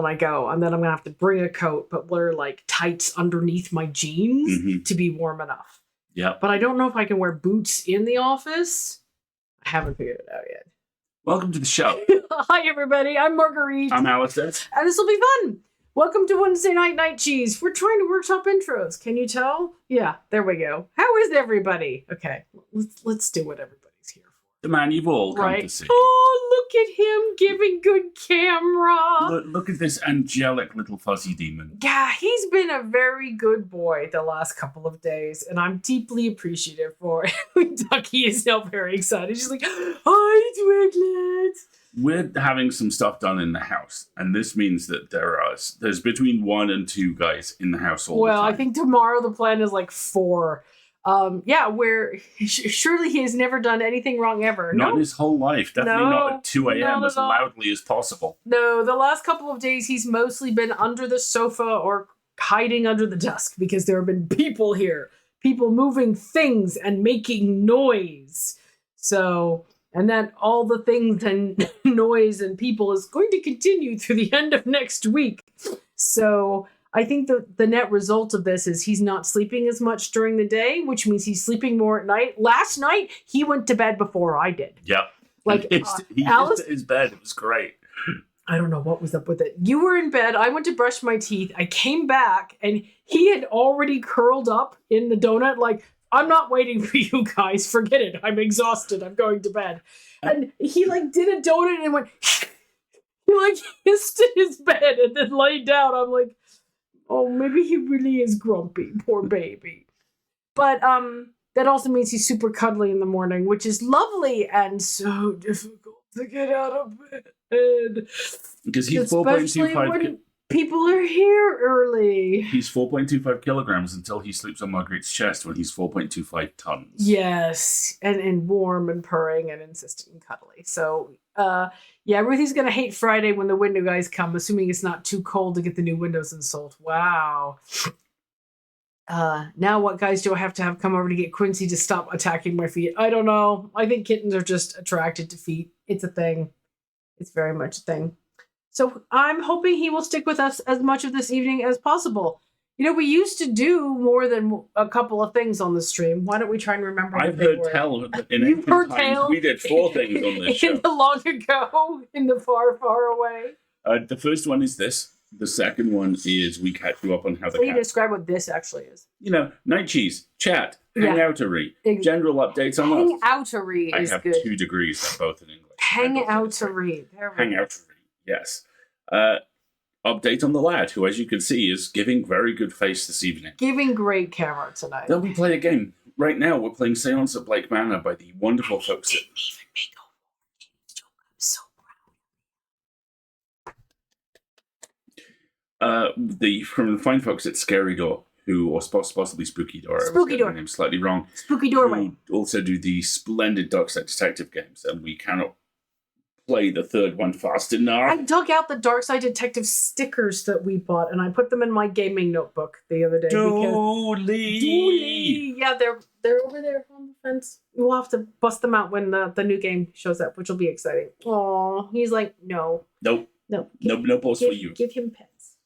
when I go. And then I'm going to have to bring a coat, but wear like tights underneath my jeans to be warm enough. Yeah. But I don't know if I can wear boots in the office. I haven't figured it out yet. Welcome to the show. Hi, everybody. I'm Marguerite. I'm Alistair. And this will be fun. Welcome to Wednesday Night Cheese. We're trying to workshop intros. Can you tell? Yeah, there we go. How is everybody? Okay, let's do what everybody's here for. The man you've all come to see. Oh, look at him giving good camera. Look at this angelic little fuzzy demon. Yeah, he's been a very good boy the last couple of days, and I'm deeply appreciative for it. Ducky is now very excited. She's like, hi, Twiglet. We're having some stuff done in the house, and this means that there's between 1 and 2 guys in the house all the time. Well, I think tomorrow the plan is like 4. Where surely he has never done anything wrong ever. Not in his whole life. Definitely not at 2 a.m. as loudly as possible. No, the last couple of days he's mostly been under the sofa or hiding under the desk because there have been people here. People moving things and making noise. So... and that all the things and noise and people is going to continue through the end of next week. So I think the net result of this is he's not sleeping as much during the day, which means he's sleeping more at night. Last night, he went to bed before I did. Yep. Like he Alice, his bed. It was great. I don't know what was up with it. You were in bed. I went to brush my teeth. I came back and he had already curled up in the donut like, I'm not waiting for you guys. Forget it. I'm exhausted. I'm going to bed. And he like did a donut and went, he like hissed in his bed and then laid down. I'm like, oh, maybe he really is grumpy. Poor baby. But that also means he's super cuddly in the morning, which is lovely and so difficult to get out of bed. Because he's 4.25. People are here early. He's 4.25 kilograms until he sleeps on Marguerite's chest when he's 4.25 tons. Yes, and warm and purring and insistent and cuddly. So, Ruthie's going to hate Friday when the window guys come, assuming it's not too cold to get the new windows installed. Wow. Now what guys do I have to have come over to get Quincy to stop attacking my feet? I don't know. I think kittens are just attracted to feet. It's a thing. It's very much a thing. So I'm hoping he will stick with us as much of this evening as possible. You know, we used to do more than a couple of things on the stream. Why don't we try and remember? I've heard tell in ancient times we did 4 things on this show. In the long ago, in the far, far away. The first one is this. The second one is we catch you up on how the cat... describe what this actually is. You know, night cheese, chat, hangoutery, general updates on us. Hangoutery is good. I have 2 degrees, they're both in English. Hangoutery. Hangoutery, yes. Update on the lad, who, as you can see, is giving very good face this evening. Giving great camera tonight. Then we play a game. Right now, we're playing Seance at Blake Manor by the wonderful folks at... I'm so proud. From the fine folks at Scary Door, or possibly Spooky Door. Spooky I was getting Door. the name slightly wrong. Spooky Doorway. Who also do the splendid Darkside Detective games, and we cannot play the third one fast enough. I dug out the Darkside Detective stickers that we bought, and I put them in my gaming notebook the other day. Dooley! Yeah, they're over there on the fence. We'll have to bust them out when the new game shows up, which will be exciting. Oh, he's like, no. Nope. No. No balls for you. Give him pets.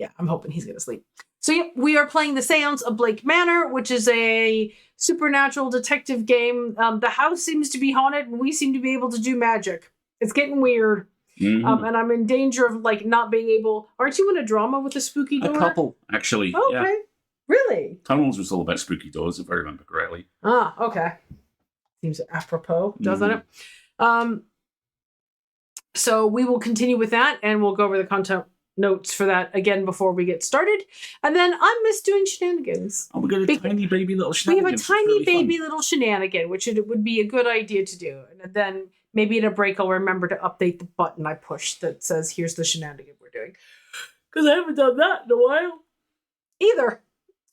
Yeah, I'm hoping he's going to sleep. So yeah, we are playing the Seance of Blake Manor, which is a supernatural detective game. The house seems to be haunted, and we seem to be able to do magic. It's getting weird. Mm-hmm. And I'm in danger of like not being able... Aren't you in a drama with a spooky door? A couple, actually. Okay. Yeah. Really? Tunnels was all about spooky doors, if I remember correctly. Ah, okay. Seems apropos, doesn't it? So we will continue with that, and we'll go over the content notes for that again before we get started. And then I miss doing shenanigans. Oh, we got a tiny baby little shenanigan. We have a tiny baby little shenanigan, which it would be a good idea to do. And then maybe in a break I'll remember to update the button I pushed that says, here's the shenanigan we're doing. Because I haven't done that in a while. Either.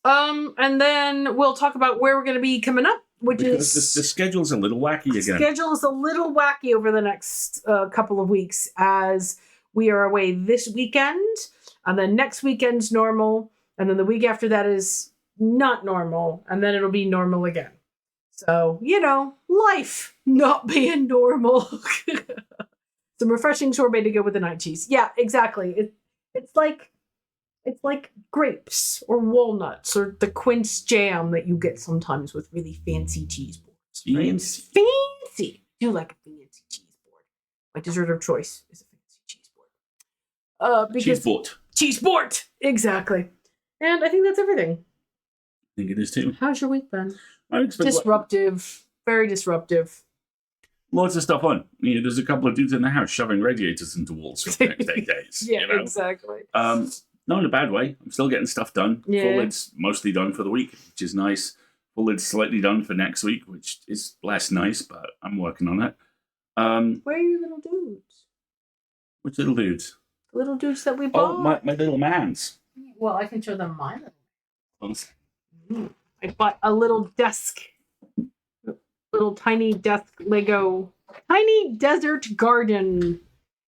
And then we'll talk about where we're going to be coming up, which because is... The schedule's a little wacky again. The schedule is a little wacky over the next couple of weeks as... we are away this weekend, and then next weekend's normal, and then the week after that is not normal, and then it'll be normal again. So, you know, life not being normal. Some refreshing sorbet to go with the night cheese. Yeah, exactly. It's like grapes or walnuts or the quince jam that you get sometimes with really fancy cheese boards. Right? Fancy. I do like a fancy cheese board. My dessert of choice is a fancy cheese board. Cheese board. Exactly. And I think that's everything. I think it is too. How's your week been? Disruptive. Very disruptive. Lots of stuff on. There's a couple of dudes in the house shoving radiators into walls for the next 8 days. Yeah, exactly. Not in a bad way. I'm still getting stuff done. Yeah. Full lid's mostly done for the week, which is nice. Full lid's slightly done for next week, which is less nice, but I'm working on it. Where are your little dudes? Which little dudes? The little dudes that we bought. Oh, my little mans. Well, I can show them my little. I bought a little desk. Little tiny desk Lego. Tiny desert garden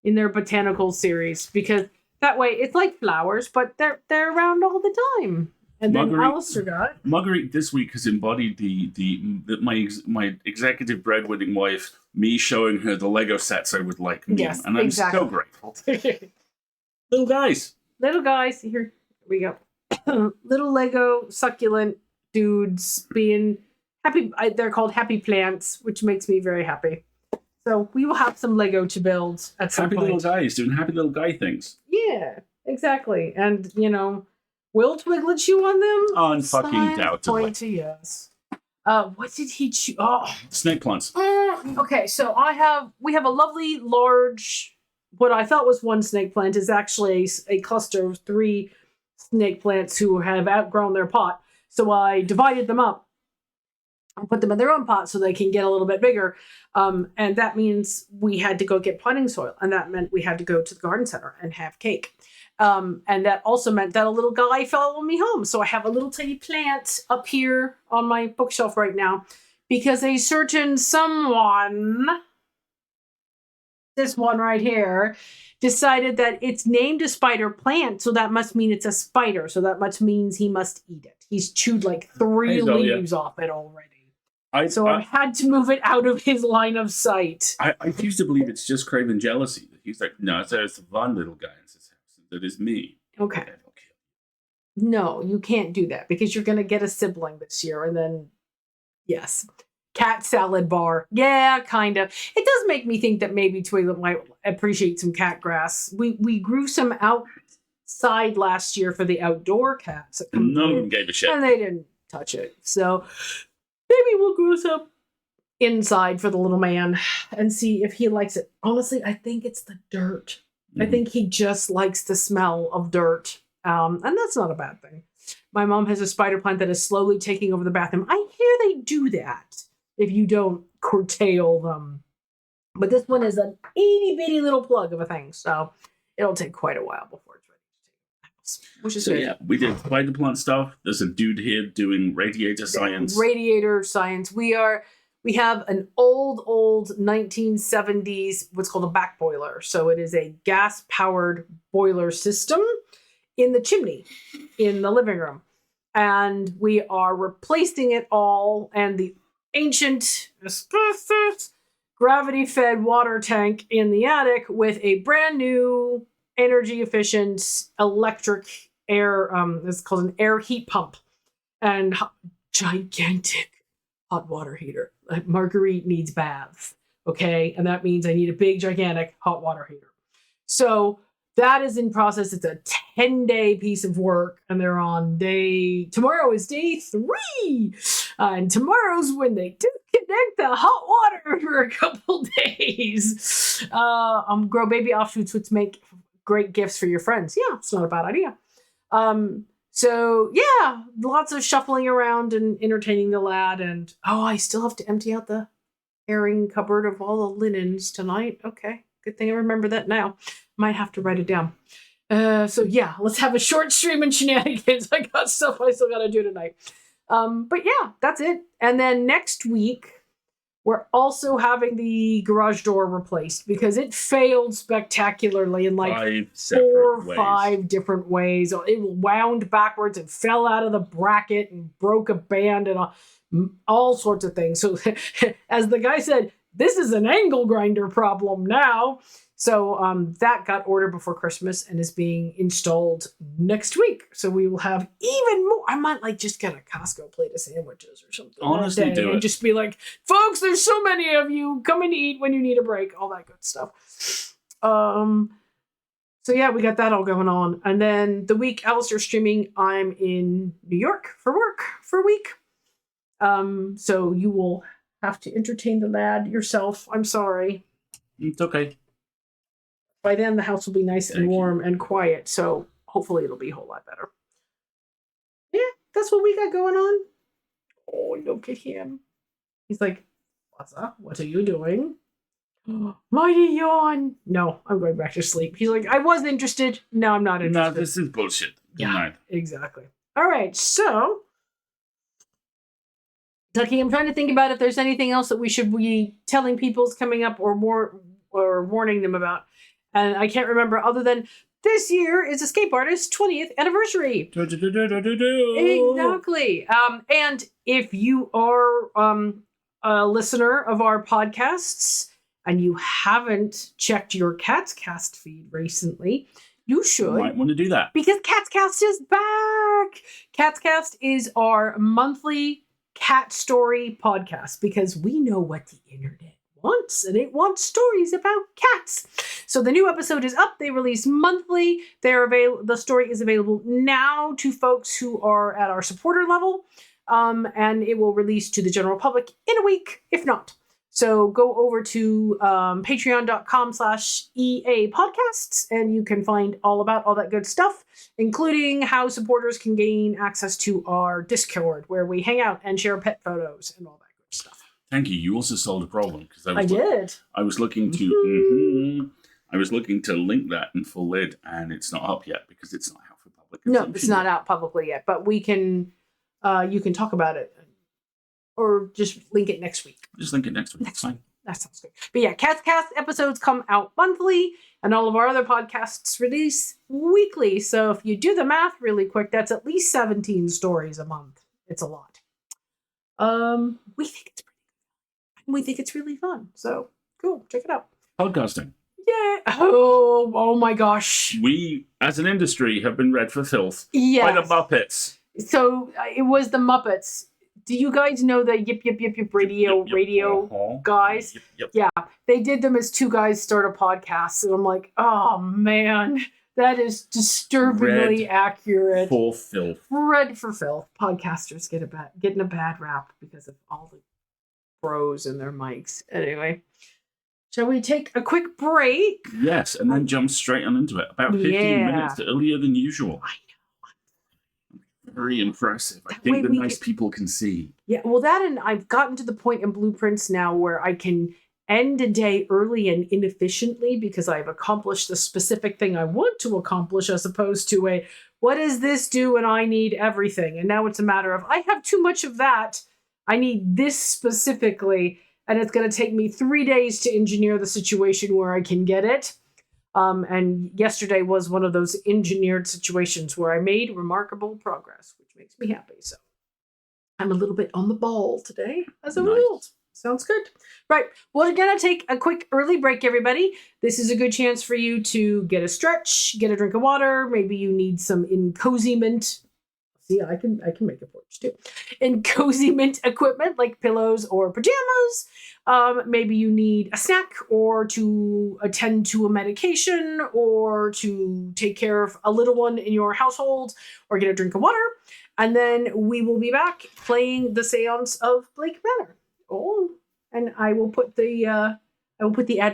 in their botanical series. Because that way it's like flowers, but they're around all the time. And then Alistair got Marguerite this week has embodied my executive breadwinning wife, me showing her the Lego sets I would like. Yes, and I'm so grateful. Little guys. Here we go. Little Lego succulent dudes being happy. They're called happy plants, which makes me very happy. So we will have some Lego to build at some point. Happy little guys doing happy little guy things. Yeah, exactly. And, will Twiglet chew on them? Unfucking-doubtedly. Yes. What did he chew? Oh. Snake plants. Okay, so we have a lovely large, what I thought was one snake plant is actually a cluster of 3 snake plants who have outgrown their pot. So I divided them up and put them in their own pot so they can get a little bit bigger. And that means we had to go get potting soil. And that meant we had to go to the garden center and have cake. And that also meant that a little guy followed me home. So I have a little tiny plant up here on my bookshelf right now because a certain someone, this one right here, decided that it's named a spider plant. So that must mean it's a spider. So that much means he must eat it. He's chewed like 3 leaves off it already. I had to move it out of his line of sight. I used to believe it's just craven jealousy. He's like, no, there's one little guy in this house. That is me. Okay. No, you can't do that because you're going to get a sibling this year. And then, yes. Cat salad bar. Yeah, kind of. It does make me think that maybe Twiglet might appreciate some cat grass. We grew some outside last year for the outdoor cats. None of them gave a shit. And they didn't touch it. So maybe we'll grow some inside for the little man and see if he likes it. Honestly, I think it's the dirt. I think he just likes the smell of dirt. And that's not a bad thing. My mom has a spider plant that is slowly taking over the bathroom. I hear they do that if you don't curtail them. But this one is an itty bitty little plug of a thing. So it'll take quite a while before it's ready to take the house, which is good. Yeah, we did spider plant stuff. There's a dude here doing radiator science. Radiator science. We have an old 1970s, what's called a back boiler. So it is a gas-powered boiler system in the chimney in the living room. And we are replacing it all. And the ancient gravity-fed water tank in the attic with a brand new energy-efficient electric air, it's called an air heat pump. And gigantic hot water heater. Like Marguerite needs baths, okay? And that means I need a big, gigantic hot water heater. So that is in process. It's a 10-day piece of work, and they're on tomorrow is day 3. And tomorrow's when they disconnect the hot water for a couple days. Grow baby offshoots, which make great gifts for your friends. Yeah, it's not a bad idea. So, yeah, lots of shuffling around and entertaining the lad. And, I still have to empty out the airing cupboard of all the linens tonight. Okay, good thing I remember that now. Might have to write it down. So, yeah, let's have a short stream and shenanigans. I got stuff I still got to do tonight. But, yeah, that's it. And then next week, we're also having the garage door replaced because it failed spectacularly in like 4 or 5 different ways. It wound backwards and fell out of the bracket and broke a band and all sorts of things. So as the guy said, this is an angle grinder problem now. So that got ordered before Christmas and is being installed next week. So we will have even more. I might like just get a Costco plate of sandwiches or something. Honestly, do it. And just be like, folks, there's so many of you. Come and eat when you need a break. All that good stuff. So yeah, we got that all going on. And then the week Alistair's streaming, I'm in New York for work for a week. So you will have to entertain the lad yourself. I'm sorry. It's okay. By then, the house will be nice and warm and quiet, so hopefully it'll be a whole lot better. Yeah, that's what we got going on. Oh, look at him. He's like, what's up? What are you doing? Mighty yawn. No, I'm going back to sleep. He's like, I was interested. No, I'm not interested. No, this is bullshit. Good night. Exactly. All right, so... Ducky, I'm trying to think about if there's anything else that we should be telling people's coming up or warning them about. And I can't remember other than this year is Escape Artist's 20th anniversary. Exactly. And if you are a listener of our podcasts and you haven't checked your Cats Cast feed recently, you should. You might want to do that. Because Cats Cast is back. Cats Cast is our monthly cat story podcast because we know what the internet wants, and it wants stories about cats. So the new episode is up. They release monthly. The story is available now to folks who are at our supporter level, and it will release to the general public in a week, if not. So go over to patreon.com/EA podcasts, and you can find all about all that good stuff, including how supporters can gain access to our Discord, where we hang out and share pet photos and all that good stuff. Thank you. You also solved a problem because I did. I was looking to. I was looking to link that in full lid, and it's not up yet because it's not out for public consumption. No, it's not out publicly yet, but we can. You can talk about it, or just link it next week. Just link it next week. That's fine. That sounds good. But yeah, Cats Cast episodes come out monthly, and all of our other podcasts release weekly. So if you do the math really quick, that's at least 17 stories a month. It's a lot. We think it's pretty good. We think it's really fun. So cool. Check it out. Podcasting. Yeah. Oh my gosh. We, as an industry, have been read for filth by the Muppets. So it was the Muppets. Do you guys know the Yip Yip Yip Yip radio guys? Yep. Yeah, they did them as two guys start a podcast, and I'm like, oh man, that is disturbingly accurate. For filth. Red for filth. Podcasters getting a bad rap because of all the pros in their mics. Anyway, shall we take a quick break? Yes, and then jump straight on into it. About 15 minutes earlier than usual. I know. Very impressive. I think the nice people can see. Yeah, well, that, and I've gotten to the point in Blueprints now where I can end a day early and inefficiently because I've accomplished the specific thing I want to accomplish, as opposed to what does this do and I need everything. And now it's a matter of, I have too much of that. I need this specifically, and it's going to take me 3 days to engineer the situation where I can get it. And yesterday was one of those engineered situations where I made remarkable progress, which makes me happy. So I'm a little bit on the ball today as a result. Sounds good. Right. We're going to take a quick early break, everybody. This is a good chance for you to get a stretch, get a drink of water. Maybe you need some encosiment. See, I can make a porch too. Encosiment equipment like pillows or pajamas. Maybe you need a snack, or to attend to a medication, or to take care of a little one in your household, or get a drink of water. And then we will be back playing the Séance of Blake Manor. Oh, and I will put the ad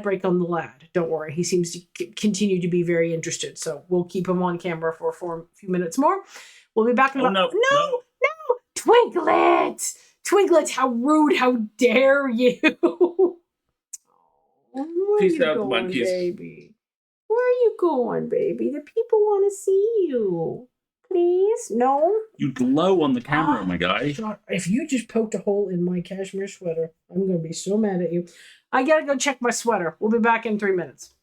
break on the lad. Don't worry, he seems to continue to be very interested. So we'll keep him on camera for a few minutes more. We'll be back in about... No! Twinklet! Twinklet, how rude, how dare you! Peace out, monkeys. Baby? Where are you going, baby? The people want to see you. Please? No? You glow on the camera, my guy. If you just poked a hole in my cashmere sweater, I'm going to be so mad at you. I got to go check my sweater. We'll be back in 3 minutes.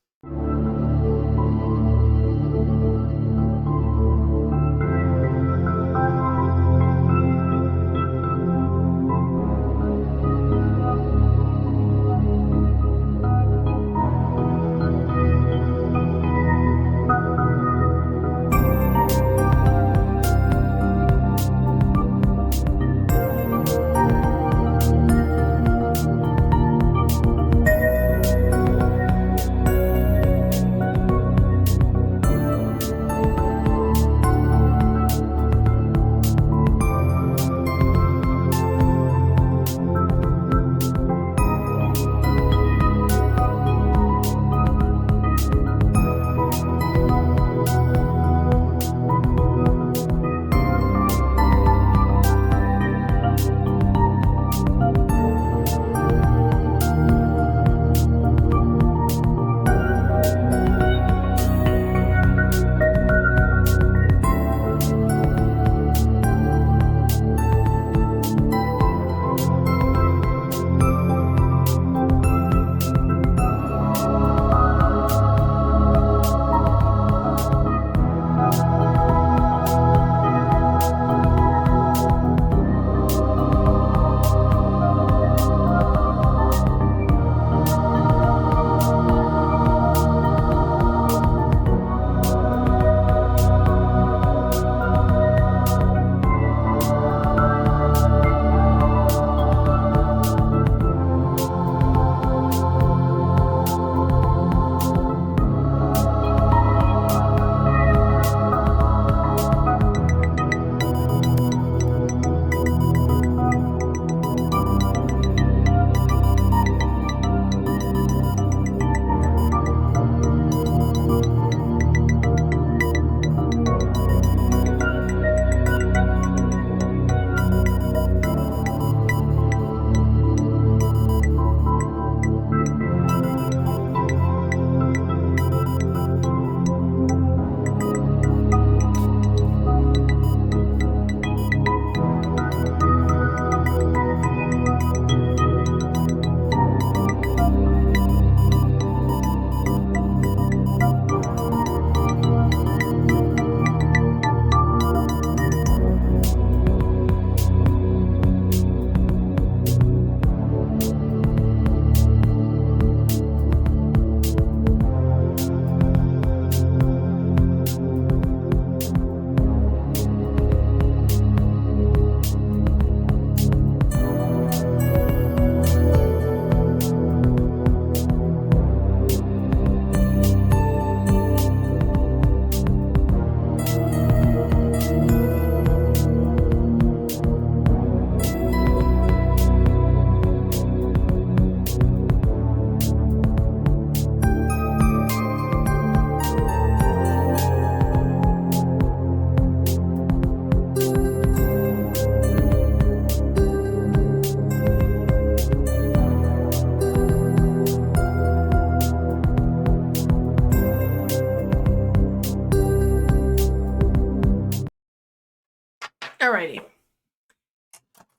Alrighty.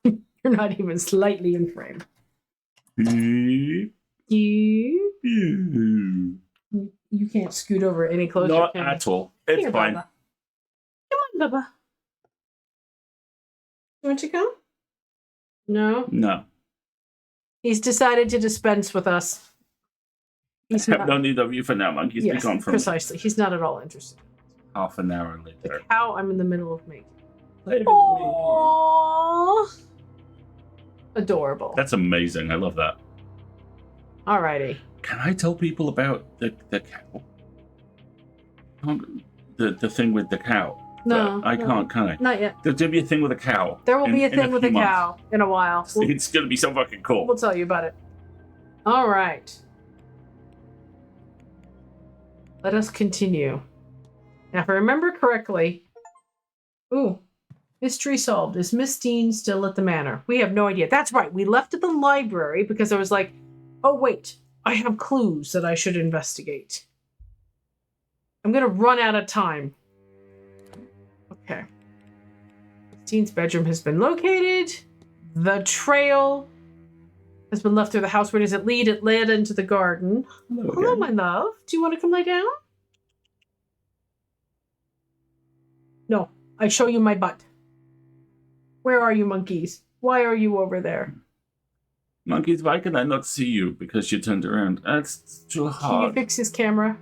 You're not even slightly in frame. You can't scoot over any closer. Not at all. It's Here, fine. Bubba. Come on, Bubba. You want to come? No? No. He's decided to dispense with us. I have no need of you for now, monkeys. Yes, be gone from precisely. He's not at all interested. half an hour The later. cow I'm in the middle of making. Play with me. Aww. Adorable. That's amazing. I love that. Alrighty. Can I tell people about the cow? The thing with the cow? No. I can't, can I? Not yet. There'll be a thing with a cow. There will be a thing with a few months. cow in a while. It's going to be so fucking cool. We'll tell you about it. All right. Let us continue. Now, if I remember correctly... Ooh. Mystery solved. Is Miss Dean still at the manor? We have no idea. That's right. We left at the library because I was like, oh, wait. I have clues that I should investigate. I'm going to run out of time. Okay. Dean's bedroom has been located. The trail has been left through the house. Where does it lead? It led into the garden. Hello, my love. Do you want to come lie down? No. I show you my butt. Where are you, monkeys? Why are you over there? Monkeys, why can I not see you? Because you turned around. That's too hard. Can you fix his camera?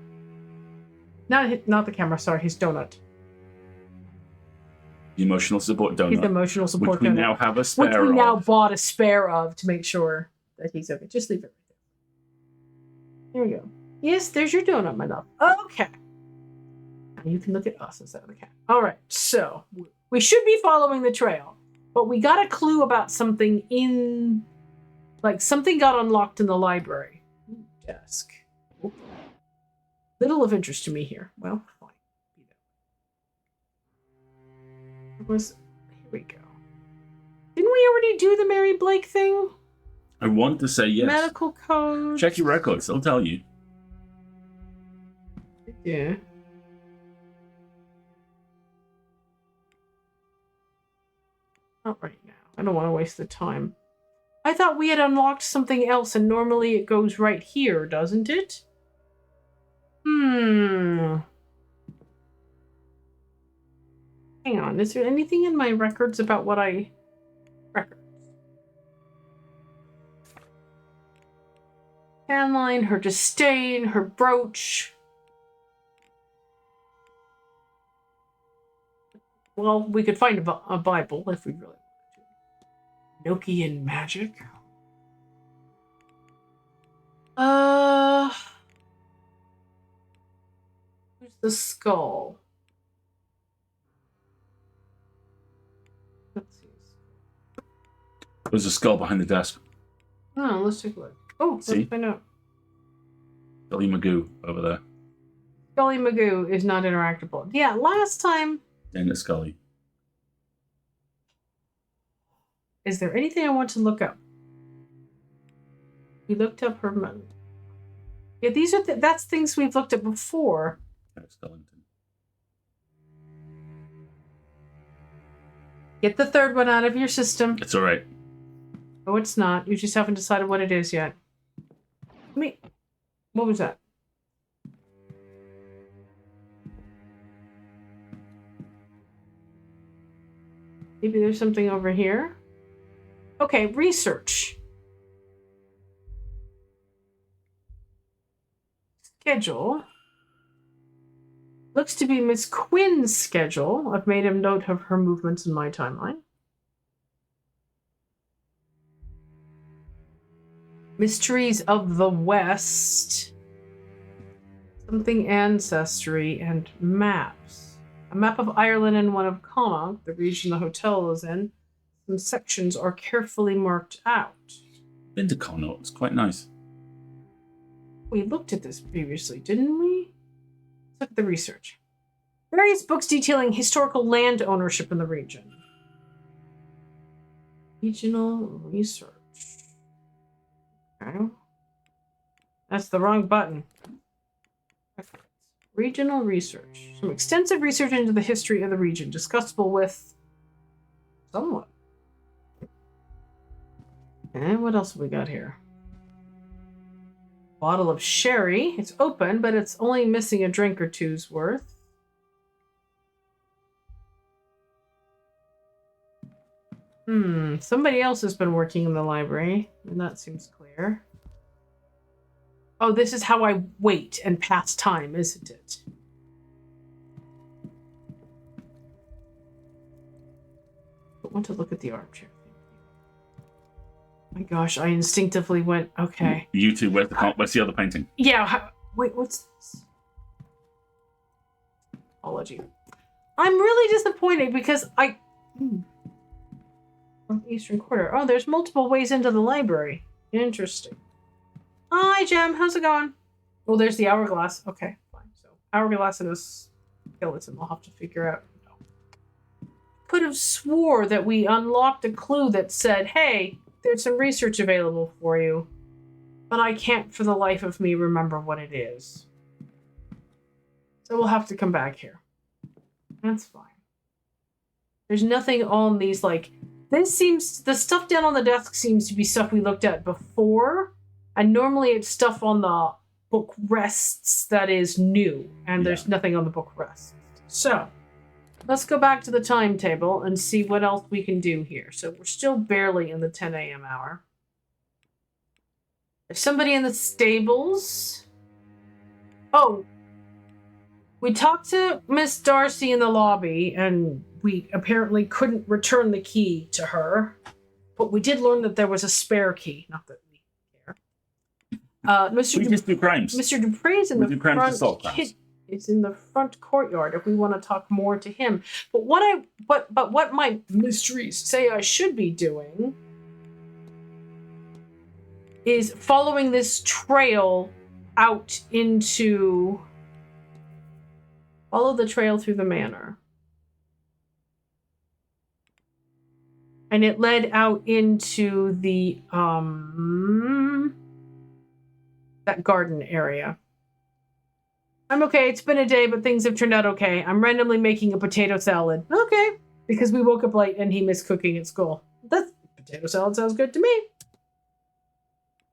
Not the camera, sorry, his donut. The emotional support donut. His emotional support which we donut. now have a spare Which we now of. bought a spare of to make sure that he's okay. Just leave it right there. There we go. Yes, there's your donut, my love. Okay. Now you can look at us instead of the cat. All right, so we should be following the trail, but we got a clue about something in, like something got unlocked in the library. Ooh, desk. Okay. Little of interest to me here. Well, fine. It was, here we go. Didn't we already do the Mary Blake thing? I want to say yes. Medical code. Check your records. They'll tell you. Yeah. Not right now. I don't want to waste the time. I thought we had unlocked something else, and normally it goes right here, doesn't it? Hang on. Is there anything in my records about what I... Records. Tan line, her disdain, her brooch. Well, we could find a Bible if we really wanted to. Nokian magic. Where's the skull? Let's see. There's a skull behind the desk. Oh, let's take a look. Oh, See? let's find out. Billy Magoo over there. Scully Magoo is not interactable. Yeah, last time. Dang it, Scully. Is there anything I want to look up? We looked up her mother. Yeah, these are that's things we've looked at before. Skellington. Get the third one out of your system. It's all right. Oh, it's not. You just haven't decided what it is yet. What was that? Maybe there's something over here. Okay, research. Schedule. Looks to be Miss Quinn's schedule. I've made a note of her movements in my timeline. Mysteries of the West. Something ancestry and maps. A map of Ireland and one of Connacht, the region the hotel is in. Some sections are carefully marked out. Been to Connaught. It's quite nice. We looked at this previously, didn't we? Let's look at the research. Various books detailing historical land ownership in the region. Regional research. Okay. That's the wrong button. Regional research. Some extensive research into the history of the region, discussable with Somewhat. And what else have we got here? Bottle of sherry. It's open, but it's only missing a drink or two's worth. Somebody else has been working in the library, and that seems clear. Oh, this is how I wait and pass time, isn't it? I want to look at the armchair. My gosh, I instinctively went, okay. You two, where's the other painting? Yeah, wait, what's this? Apology. I'm really disappointed because Eastern Quarter. Oh, there's multiple ways into the library. Interesting. Hi, Jem. How's it going? Well, there's the hourglass. Okay, fine. So, hourglass and a skeleton. We'll have to figure out. Could have swore that we unlocked a clue that said, hey, there's some research available for you. But I can't for the life of me remember what it is. So we'll have to come back here. That's fine. There's nothing on these, like... the stuff down on the desk seems to be stuff we looked at before. And normally it's stuff on the book rests that is new. And there's nothing on the book rests. So... let's go back to the timetable and see what else we can do here. So we're still barely in the 10 a.m. hour. There's somebody in the stables. Oh. We talked to Miss Darcy in the lobby, and we apparently couldn't return the key to her. But we did learn that there was a spare key. Not that we care. We just do crimes. Mr. Dupree's in the front. It's in the front courtyard if we want to talk more to him. But what my mysteries say I should be doing is following this trail out into... follow the trail through the manor. And it led out into the that garden area. I'm okay. It's been a day, but things have turned out okay. I'm randomly making a potato salad. Okay. Because we woke up late and he missed cooking at school. That potato salad sounds good to me.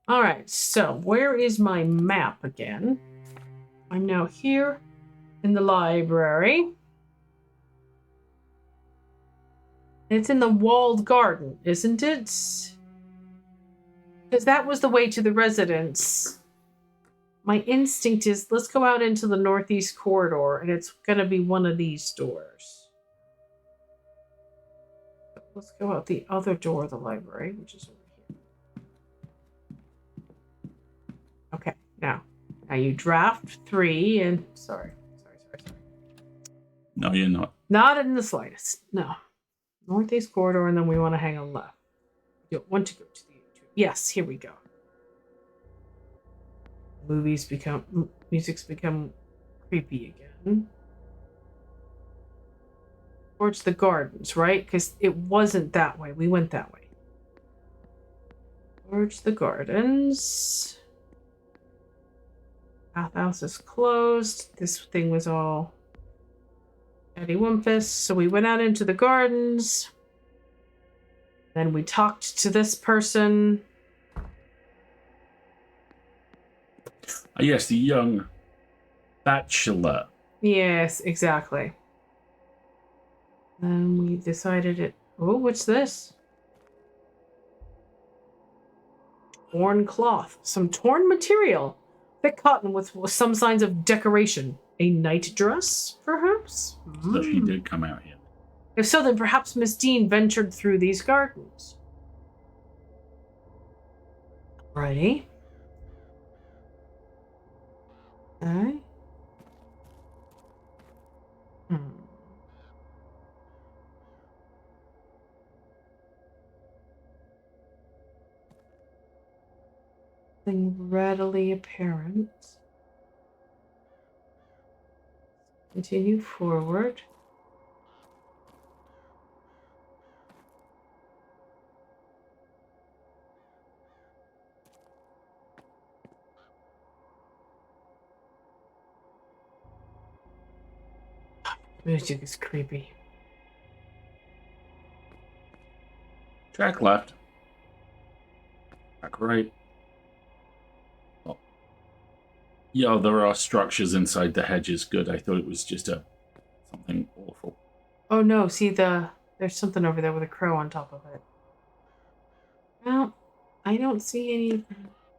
All right. So where is my map again? I'm now here in the library. It's in the walled garden, isn't it? Because that was the way to the residence. My instinct is, let's go out into the northeast corridor, and it's going to be one of these doors. Let's go out the other door of the library, which is over here. Okay, now you draft 3, and sorry. No, you're not. Not in the slightest. No. Northeast corridor, and then we want to hang a left. You want to go to the YouTube. Yes, here we go. Music's become creepy again. Towards the gardens, right? Because it wasn't that way. We went that way. Towards the gardens. Bathhouse is closed. This thing was all Eddie Wumpus. So we went out into the gardens. Then we talked to this person. Yes, the young bachelor. Yes, exactly. Then we decided it... oh, what's this? Torn cloth. Some torn material. Thick cotton with some signs of decoration. A night dress, perhaps? So she did come out here. If so, then perhaps Miss Dean ventured through these gardens. Righty. Okay. Nothing readily apparent. Continue forward. Music is creepy. Track left. Track right. Oh. Yeah, there are structures inside the hedges. Good. I thought it was just something awful. Oh no, see there's something over there with a crow on top of it. Well, I don't see any.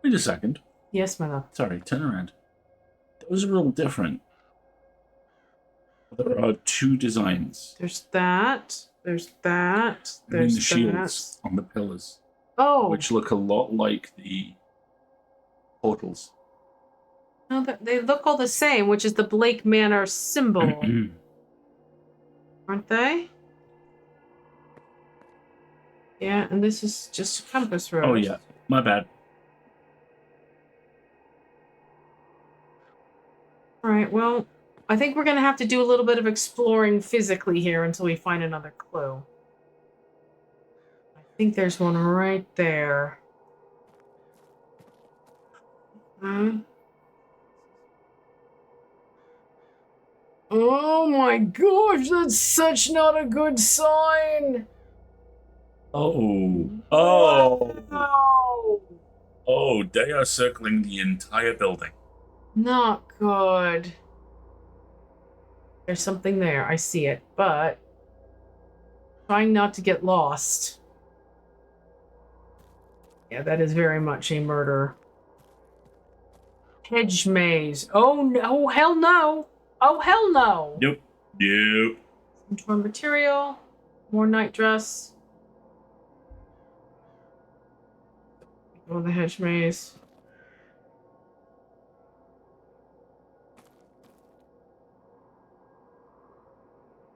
Wait a second. Yes, my love. Sorry, turn around. Those are all different. There are two designs. There's that. There's that. I mean the shields on the pillars. Oh. Which look a lot like the portals. No, they look all the same, which is the Blake Manor symbol. Aren't they? Yeah, and this is just a compass road. Oh, yeah. My bad. All right, well, I think we're going to have to do a little bit of exploring physically here until we find another clue. I think there's one right there. Oh my gosh, that's such not a good sign. Oh. Oh. No. Oh, they are circling the entire building. Not good. There's something there. I see it, but trying not to get lost. Yeah, that is very much a murder. Hedge maze. Oh no! Hell no! Oh hell no! Nope. Nope. Some torn material. More night dress. Go in the hedge maze.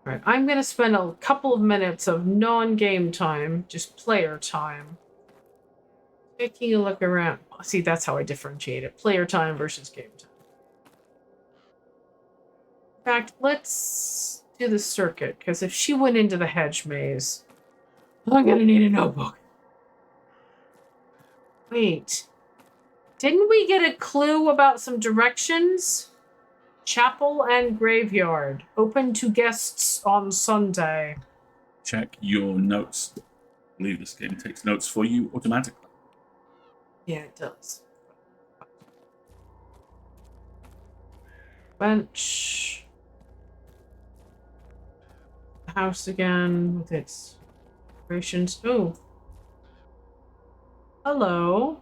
Alright, I'm gonna spend a couple of minutes of non-game time, just player time. Taking a look around. See, that's how I differentiate it. Player time versus game time. In fact, let's do the circuit, because if she went into the hedge maze, I'm gonna need a notebook. Wait. Didn't we get a clue about some directions? Chapel and graveyard. Open to guests on Sunday. Check your notes. I believe this game takes notes for you automatically. Yeah, it does. Bench. The house again with its decorations. Oh. Hello.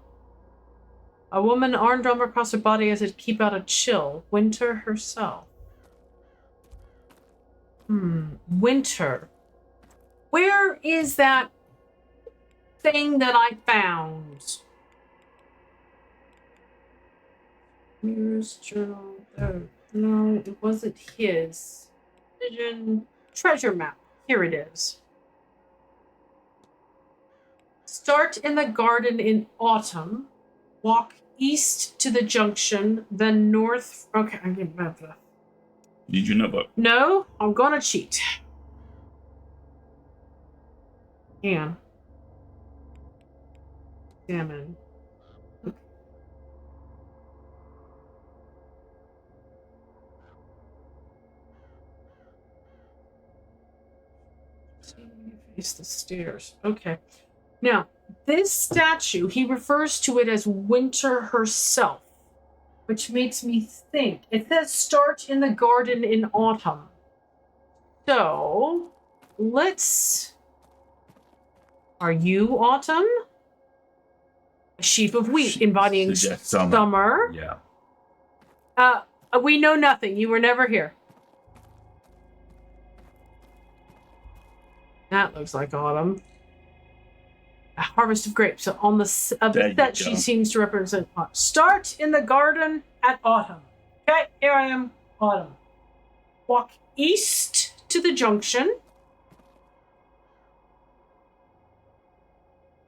A woman arm drum across her body as it keep out a chill. Winter herself. Winter. Where is that thing that I found? Mirror's journal. Oh, no, it wasn't his. Vision. Treasure map. Here it is. Start in the garden in autumn. Walk east to the junction, then north. Okay, I'm getting back to that. Need your notebook? No, I'm gonna cheat. Yeah. Examine. Face the stairs. Okay. Now, this statue, he refers to it as Winter herself, which makes me think. It says start in the garden in autumn. So, let's... Are you autumn? A sheaf of wheat embodying summer. Yeah. We know nothing. You were never here. That looks like autumn. A harvest of grapes. So on the set, she seems to represent autumn. Start in the garden at autumn. Okay, here I am, autumn. Walk east to the junction.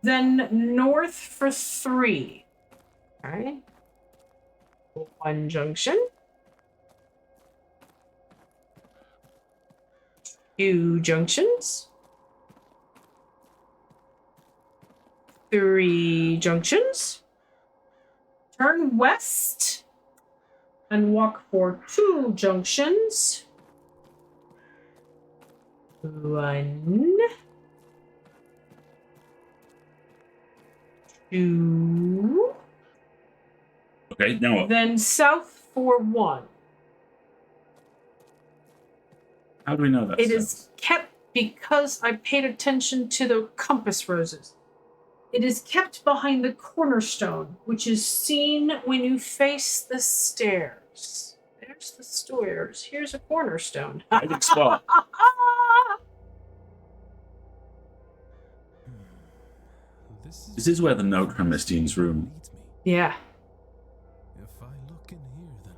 Then north for 3. Okay. 1 junction. 2 junctions. 3 junctions. Turn west and walk for 2 junctions. 1. 2. Okay, now what? Then south for 1. How do we know that? It is kept because I paid attention to the compass roses. It is kept behind the cornerstone, which is seen when you face the stairs. There's the stairs. Here's a cornerstone. Hiding spot. This is where the note from Mistine's room. Yeah. If I look in here,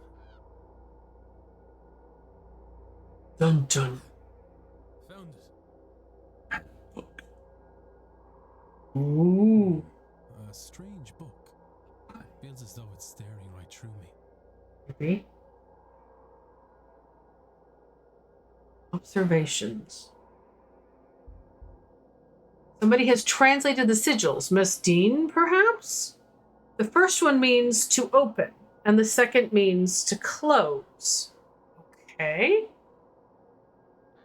then Dun dun. found it. Book. Ooh. A strange book. Feels as though it's staring right through me. Maybe. Observations. Somebody has translated the sigils. Miss Dean, perhaps? The first one means to open, and the second means to close. Okay.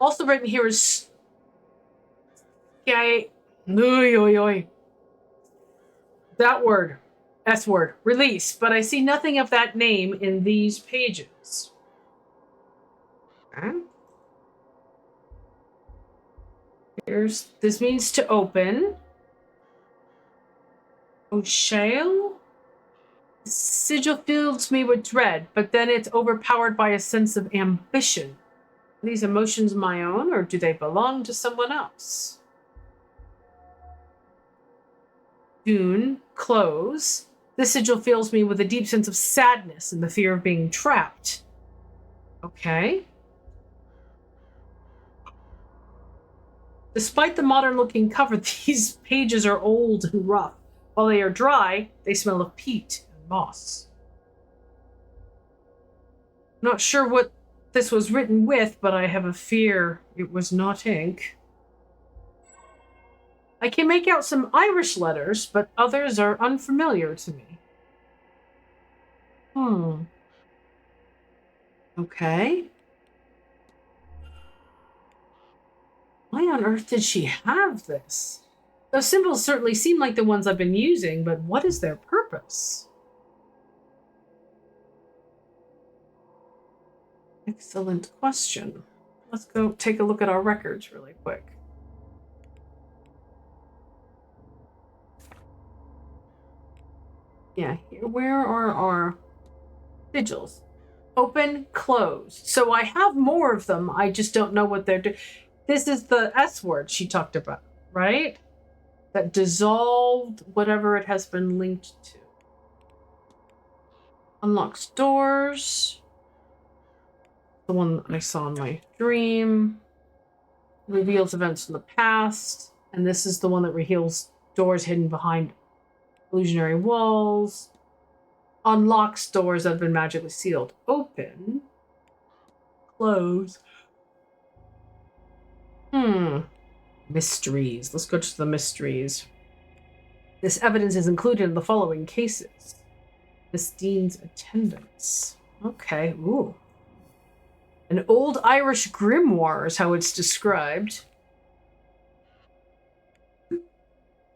Also written here is that word, S word, release, but I see nothing of that name in these pages. Okay. This means to open. O'Shale? Sigil fills me with dread, but then it's overpowered by a sense of ambition. Are these emotions my own, or do they belong to someone else? Dune, close. This sigil fills me with a deep sense of sadness and the fear of being trapped. Okay. Despite the modern-looking cover, these pages are old and rough. While they are dry, they smell of peat and moss. Not sure what this was written with, but I have a fear it was not ink. I can make out some Irish letters, but others are unfamiliar to me. Okay. Why on earth did she have this? Those symbols certainly seem like the ones I've been using, but what is their purpose? Excellent question. Let's go take a look at our records really quick. Yeah, here, where are our sigils? Open, closed. So I have more of them. I just don't know what they're doing. This is the S word she talked about, right? That dissolved whatever it has been linked to. Unlocks doors. The one I saw in my dream. Reveals events in the past. And this is the one that reveals doors hidden behind illusionary walls. Unlocks doors that have been magically sealed. Open. Close. Mysteries. Let's go to the mysteries. This evidence is included in the following cases. Miss Dean's attendance. Okay. Ooh. An old Irish grimoire is how it's described.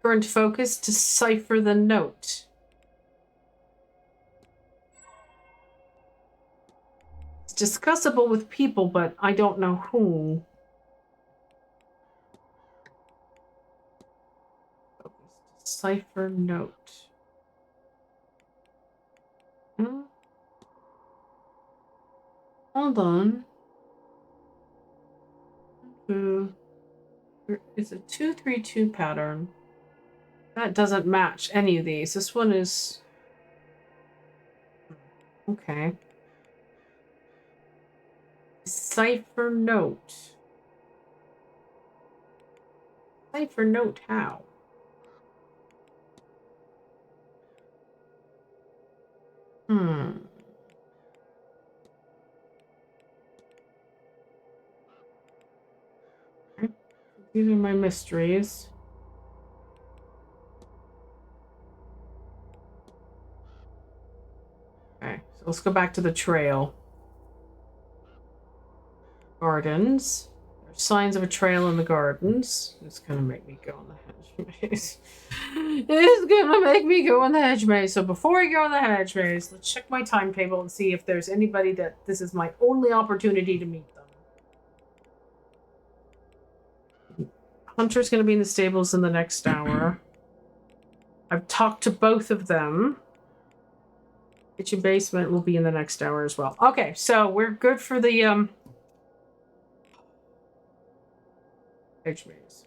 Current focus, decipher the note. It's discussable with people, but I don't know whom. Decipher note. Hold on. It's a 232 pattern. That doesn't match any of these. This one is... Okay. Decipher note. Decipher note how? These are my mysteries. Okay, so let's go back to the trail. Gardens. There's signs of a trail in the gardens. It's gonna make me go on the hedge maze. It's gonna make me go on the hedge maze. So before I go on the hedge maze, let's check my timetable and see if there's anybody that this is my only opportunity to meet them. Hunter's gonna be in the stables in the next hour. I've talked to both of them. Kitchen basement will be in the next hour as well. Okay, so we're good for the hedge maze.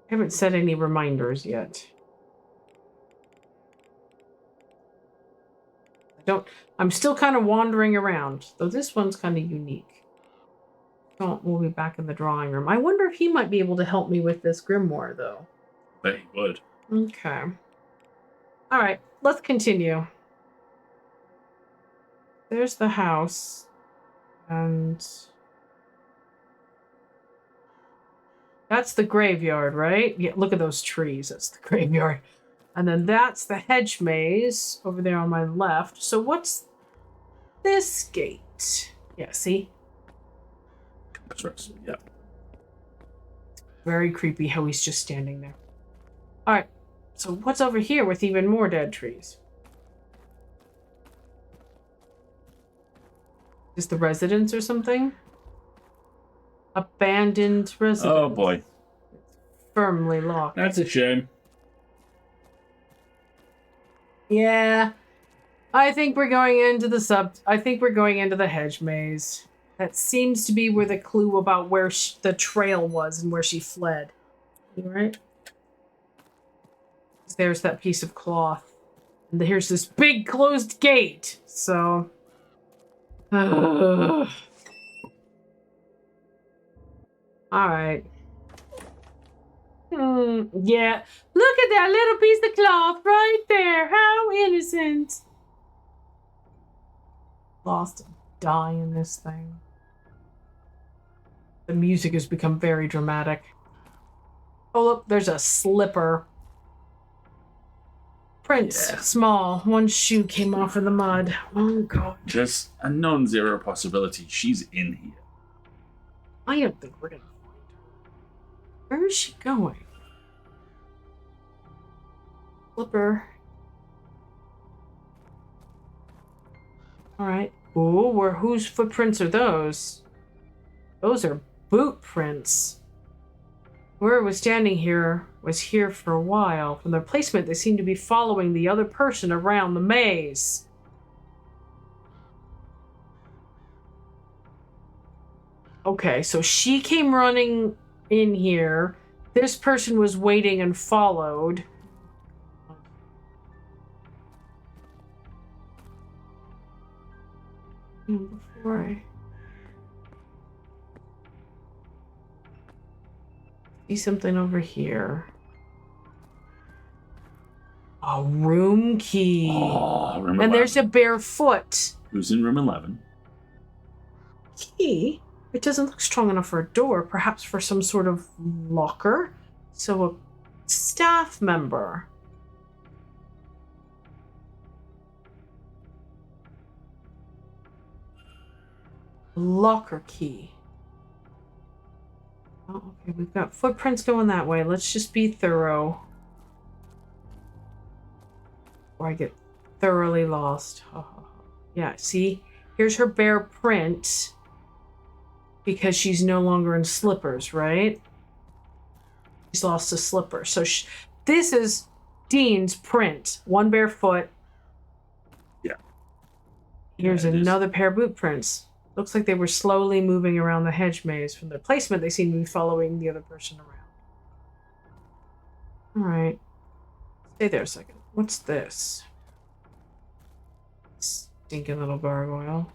I haven't set any reminders yet. I'm still kind of wandering around, though this one's kind of unique. So we'll be back in the drawing room. I wonder if he might be able to help me with this grimoire, though. Bet he would. Okay. All right, let's continue. There's the house. And that's the graveyard, right? Yeah, look at those trees. That's the graveyard. And then that's the hedge maze over there on my left. So what's this gate? Yeah, see? Yeah. Very creepy how he's just standing there. All right. So what's over here with even more dead trees? Is the residence or something? Abandoned residence. Oh boy. Firmly locked. That's a shame. Yeah. I think we're going into the hedge maze. That seems to be where the clue about where the trail was and where she fled. You right? There's that piece of cloth. And here's this big closed gate. So. Alright. Yeah. Look at that little piece of cloth right there. How innocent. Lost and die in this thing. The music has become very dramatic. Oh, look, there's a slipper. Prints, Yeah. small. One shoe came off in the mud. Oh, God. Just a non-zero possibility. She's in here. I don't think we're gonna find her. Where is she going? Slipper. Alright. Ooh, whose footprints are those? Those are boot prints. Whoever was standing here was here for a while. From their placement, they seem to be following the other person around the maze. Okay, so she came running in here. This person was waiting and followed. Before I see something over here. A room key. Oh, room 11. And there's a bare foot. Who's in room 11? Key? It doesn't look strong enough for a door. Perhaps for some sort of locker? So a staff member. Locker key. Oh, okay, we've got footprints going that way. Let's just be thorough. Or I get thoroughly lost. Yeah, see? Here's her bare print. Because she's no longer in slippers, right? She's lost a slipper. So this is Dean's print. One bare foot. Yeah. Here's another pair of boot prints. Looks like they were slowly moving around the hedge maze. From their placement, they seem to be following the other person around. Alright. Stay there a second. What's this? Stinking little gargoyle.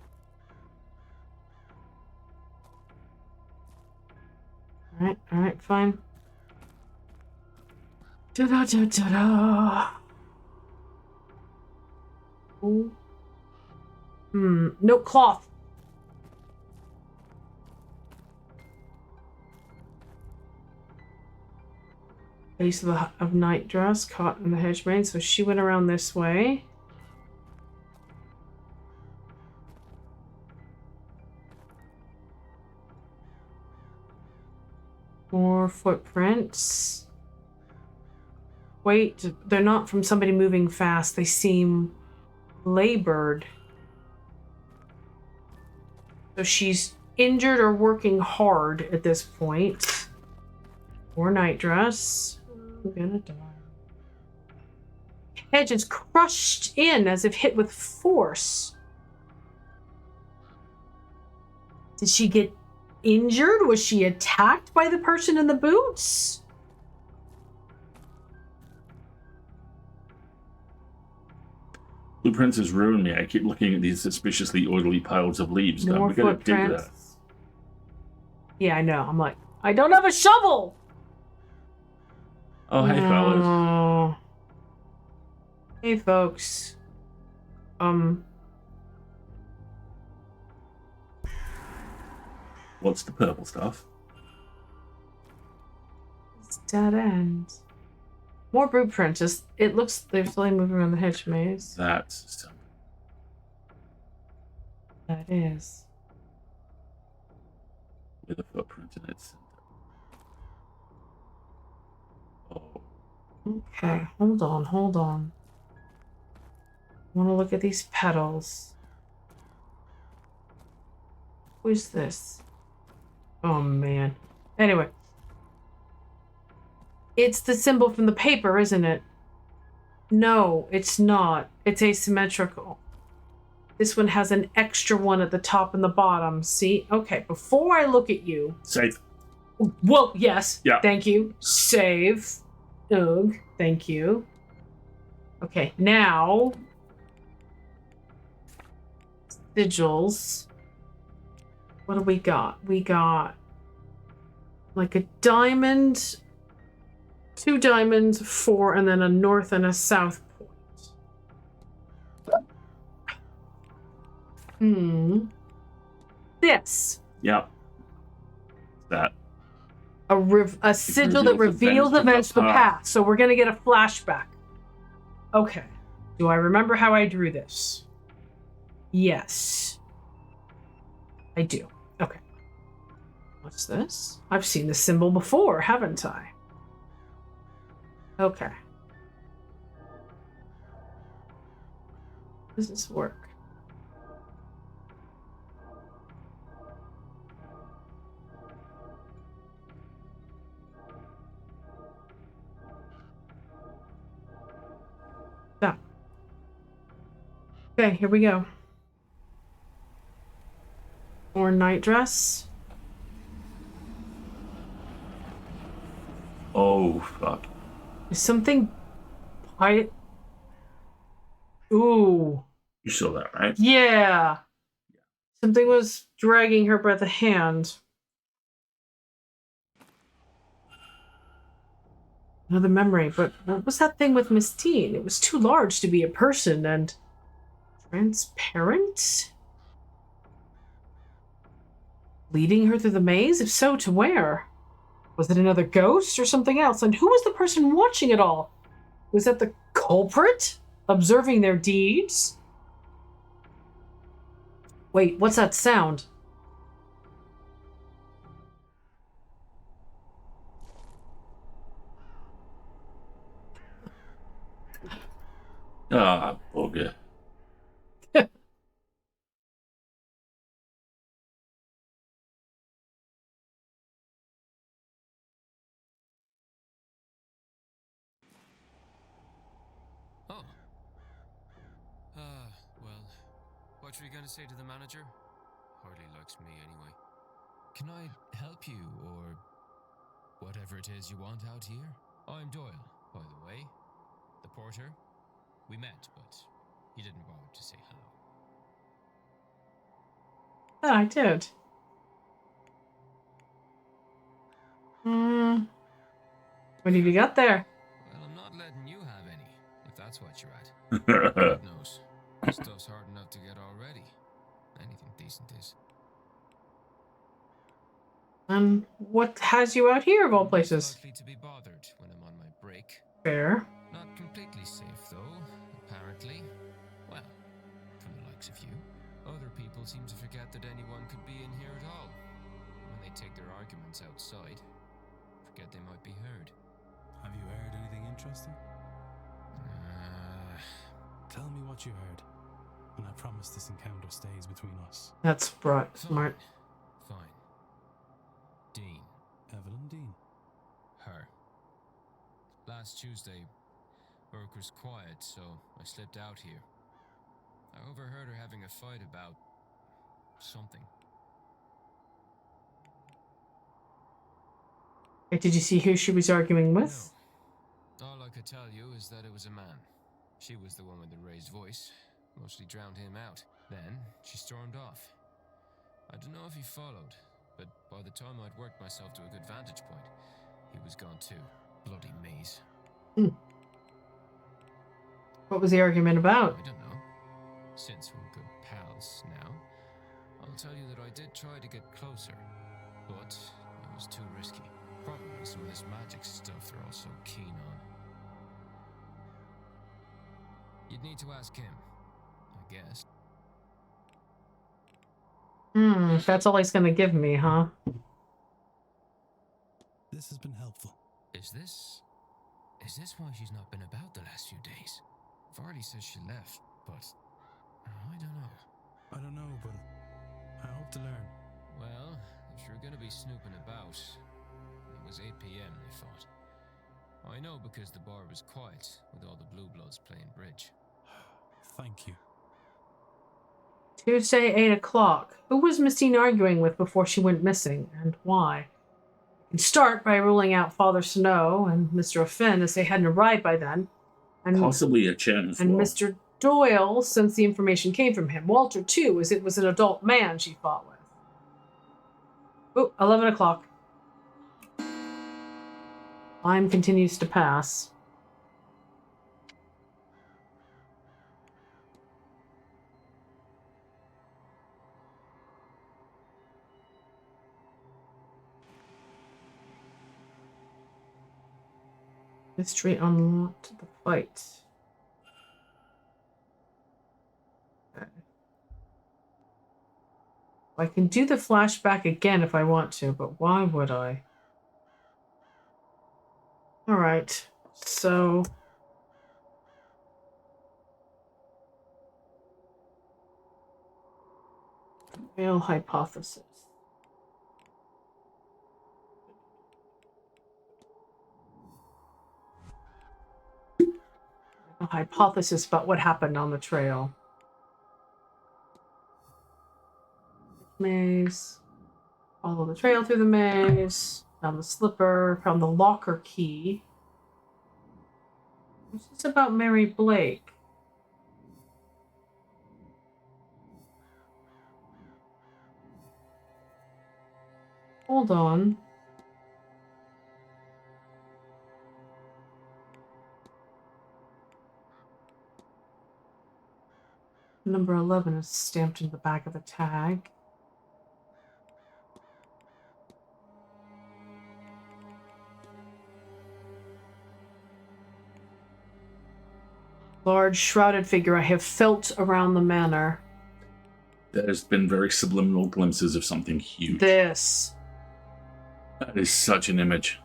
Alright, fine. Da-da-da-da-da. Oh. No cloth. Base of night dress caught in the hedge maze, so she went around this way. More footprints. Wait, they're not from somebody moving fast. They seem labored. So she's injured or working hard at this point. Or nightdress. I'm gonna die. Hedge is crushed in as if hit with force. Did she get injured? Was she attacked by the person in the boots? Blueprints has ruined me. I keep looking at these suspiciously orderly piles of leaves. More We gotta dig that. footprints. Yeah, I know. I'm like, I don't have a shovel! Oh, hey, fellas. Oh. Hey, folks. What's the purple stuff? It's dead end. More blueprints. It looks they're slowly moving around the hedge maze. That's something. That is. With a footprint in its center. Oh. Okay, hold on. I want to look at these petals. Who's this? Oh, man. Anyway. It's the symbol from the paper, isn't it? No, it's not. It's asymmetrical. This one has an extra one at the top and the bottom. See? Okay, before I look at you... Save. Whoa, yes. Yeah. Thank you. Save. Ugh. Thank you. Okay, now... Sigils. What do we got? We got... like a diamond... 2 diamonds, 4, and then a north and a south point. This. Yep. That. A sigil that reveals events of the past. So we're going to get a flashback. Okay. Do I remember how I drew this? Yes. I do. Okay. What's this? I've seen this symbol before, haven't I? Okay. How does this work? So. Okay, here we go. Or nightdress. Oh, fuck. Is something... Ooh. You saw that, right? Yeah. Something was dragging her by the hand. Another memory, but what was that thing with Miss Teen? It was too large to be a person and... transparent? Leading her through the maze? If so, to where? Was it another ghost or something else? And who was the person watching it all? Was that the culprit? Observing their deeds? Wait, what's that sound? Ah, bugger. Oh. Well, what are you going to say to the manager? Hardly likes me anyway. Can I help you, or whatever it is you want out here? I'm Doyle, by the way. The porter. We met, but he didn't bother to say hello. Oh, I did. What have you got there? Well, I'm not letting you have any, if that's what you're at. God knows. This stuff's hard enough to get already. Anything decent is. What has you out here of all places? Likely to be bothered when I'm on my break. Fair. Not completely safe, though, apparently. Well, from the likes of you. Other people seem to forget that anyone could be in here at all when they take their arguments outside. interesting? Tell me what you heard, and I promise this encounter stays between us. That's smart. Fine. Dean. Evelyn Dean. Her. Last Tuesday, work was quiet, so I slipped out here. I overheard her having a fight about something. Did you see who she was arguing with? No. All I could tell you is that it was a man. She was the one with the raised voice. Mostly drowned him out. Then she stormed off. I don't know if he followed, but by the time I'd worked myself to a good vantage point, he was gone too. Bloody maze. What was the argument about? I don't know. Since we're good pals now, I'll tell you that I did try to get closer, but it was too risky. Probably some of this magic stuff they're all so keen on. You'd need to ask him, I guess. That's all he's gonna give me, huh? This has been helpful. Is this why she's not been about the last few days? Varley says she left, but I don't know. I don't know, but I hope to learn. Well, if you're gonna be snooping about, it was 8 p.m. they fought. I know because the bar was quiet with all the Blue Bloods playing bridge. Thank you. Tuesday, 8 o'clock. Who was Miss Dean arguing with before she went missing, and why? We can start by ruling out Father Snow and Mr. O'Finn, as they hadn't arrived by then. And Possibly a Chen as and well. Mr. Doyle, since the information came from him. Walter, too, as it was an adult man she fought with. Oh, 11 o'clock. Time continues to pass. Mystery unlocked the fight. Okay. I can do the flashback again if I want to, but why would I? Alright, so... Male hypothesis. A hypothesis about what happened on the trail. Maze. Follow the trail through the maze. Found the slipper. Found the locker key. What's this about Mary Blake? Hold on. Number 11 is stamped in the back of the tag. Large shrouded figure I have felt around the manor. There's been very subliminal glimpses of something huge. This. That is such an image.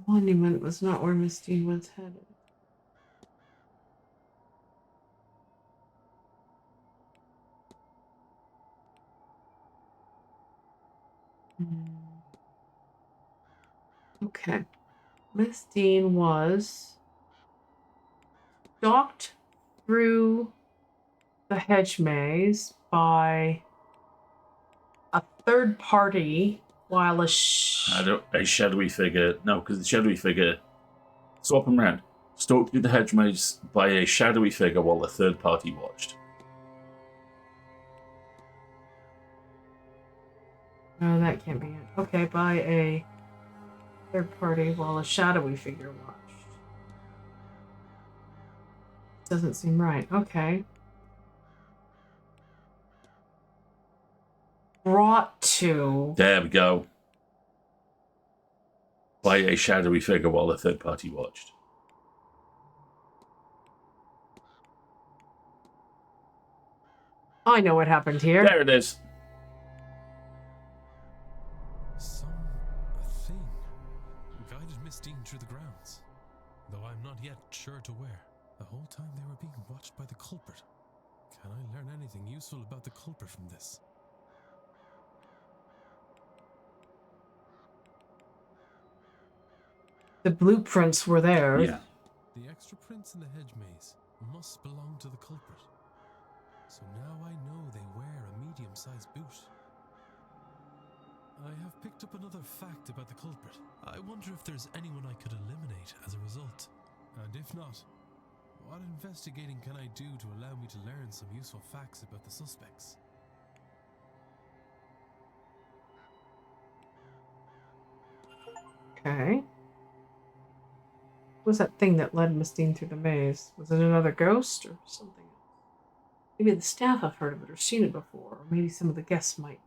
Monument was not where Miss Dean was headed. Okay. Miss Dean was stalked through the hedge maze by a third party while a shadowy figure. No, because the shadowy figure. Swap them around. Stalked through the hedge maze by a shadowy figure while a third party watched. No, that can't be it. Okay, by a third party while a shadowy figure watched. Doesn't seem right. Okay. Brought to... There we go. By a shadowy figure while a third party watched. I know what happened here. There it is. A thing guided Miss Dean through the grounds, though I'm not yet sure to where. The whole time they were being watched by the culprit. Can I learn anything useful about the culprit from this? The blueprints were there. Yeah. The extra prints in the hedge maze must belong to the culprit. So now I know they wear a medium-sized boot. I have picked up another fact about the culprit. I wonder if there's anyone I could eliminate as a result. And if not, what investigating can I do to allow me to learn some useful facts about the suspects? Okay. What was that thing that led Miss Dean through the maze? Was it another ghost or something? Maybe the staff have heard of it or seen it before, or maybe some of the guests might.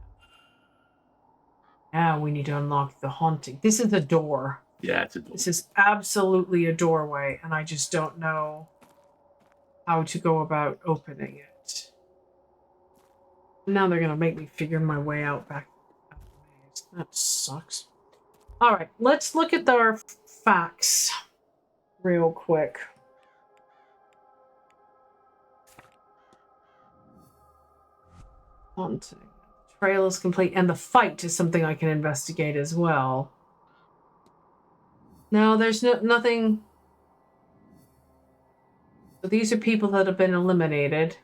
Now we need to unlock the haunting. This is a door. Yeah, it's a door. This is absolutely a doorway, and I just don't know how to go about opening it. Now they're going to make me figure my way out back out the maze. That sucks. All right, let's look at our facts real quick. Haunting. Trail is complete, and the fight is something I can investigate as well. No, there's nothing. So these are people that have been eliminated.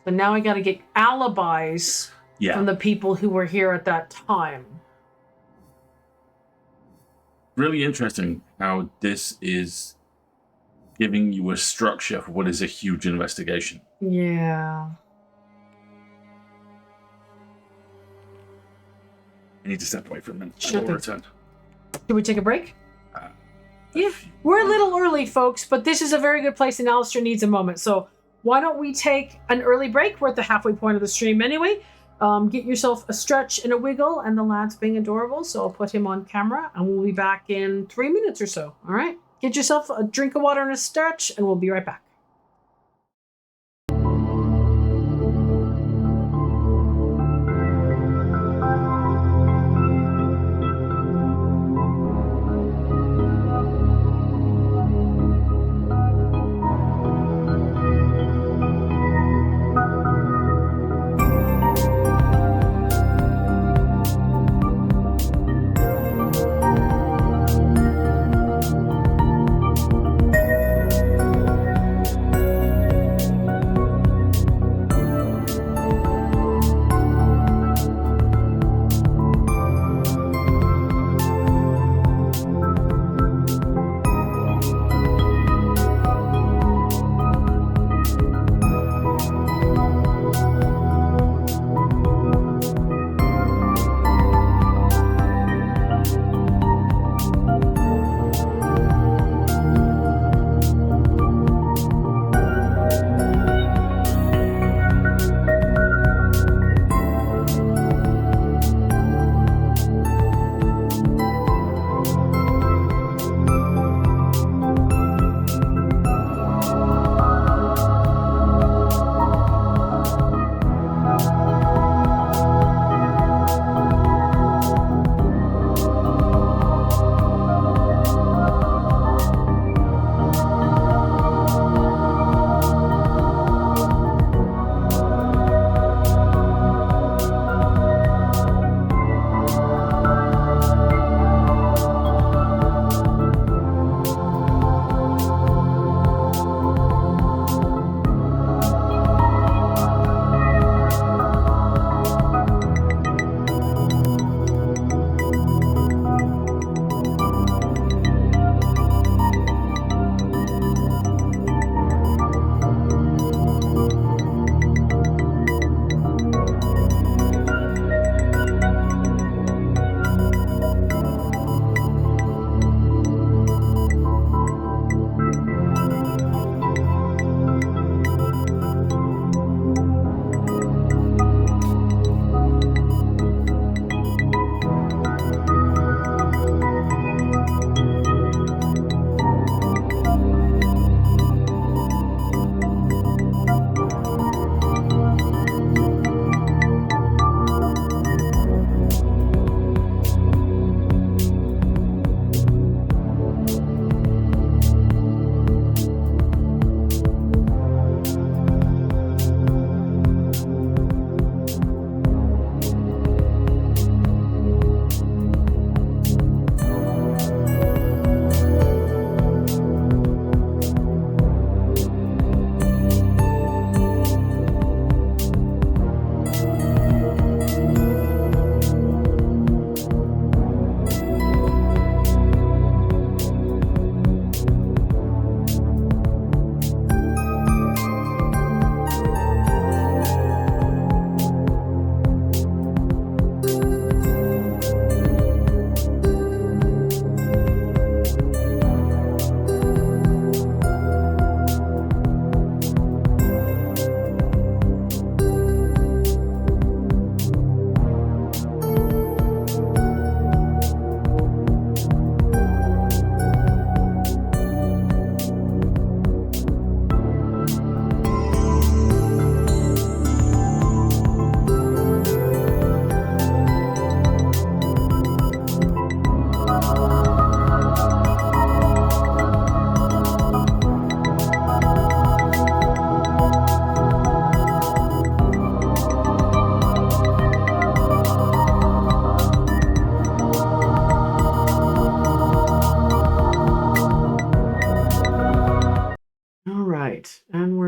So now I got to get alibis from the people who were here at that time. Really interesting how this is giving you a structure for what is a huge investigation. Yeah. I need to step away for a minute. Sure I'll thing. return. Can we take a break? Yeah. We're a little early, folks, but this is a very good place and Alistair needs a moment. So why don't we take an early break? We're at the halfway point of the stream anyway. Get yourself a stretch and a wiggle, and the lad's being adorable, so I'll put him on camera, and we'll be back in 3 minutes or so. All right? Get yourself a drink of water and a stretch, and we'll be right back.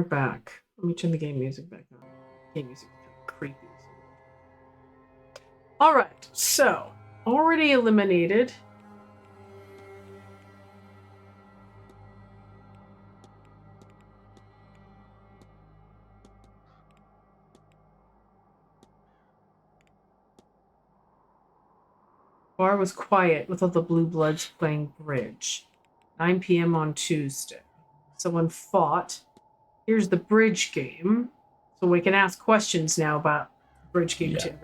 back. Let me turn the game music back on. Game music is kind of creepy. Alright, so already eliminated. Bar was quiet with all the blue bloods playing bridge. 9 p.m. on Tuesday. Someone fought. Here's the bridge game. So we can ask questions now about the bridge game to everybody.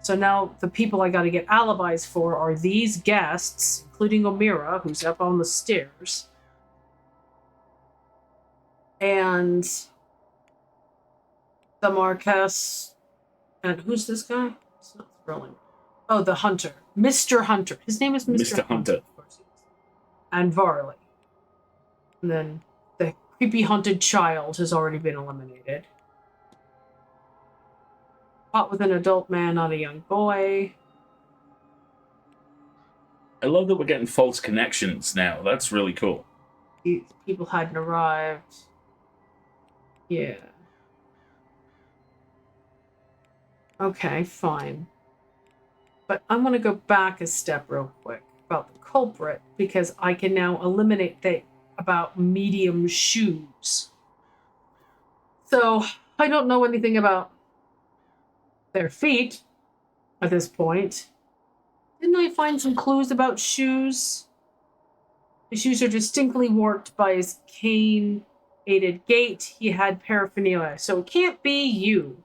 So now the people I got to get alibis for are these guests, including Omira, who's up on the stairs. And the Marquess. And who's this guy? It's not thrilling. Oh, the Hunter. Mr. Hunter. His name is Mr. Hunter. Of course he is. And Varley. And then the creepy haunted child has already been eliminated. Fought with an adult man, not a young boy. I love that we're getting false connections now. That's really cool. These people hadn't arrived. Yeah. Okay, fine. But I'm going to go back a step real quick about the culprit, because I can now eliminate about medium shoes. So I don't know anything about their feet at this point. Didn't I find some clues about shoes? The shoes are distinctly warped by his cane-aided gait. He had paraphernalia, so it can't be you.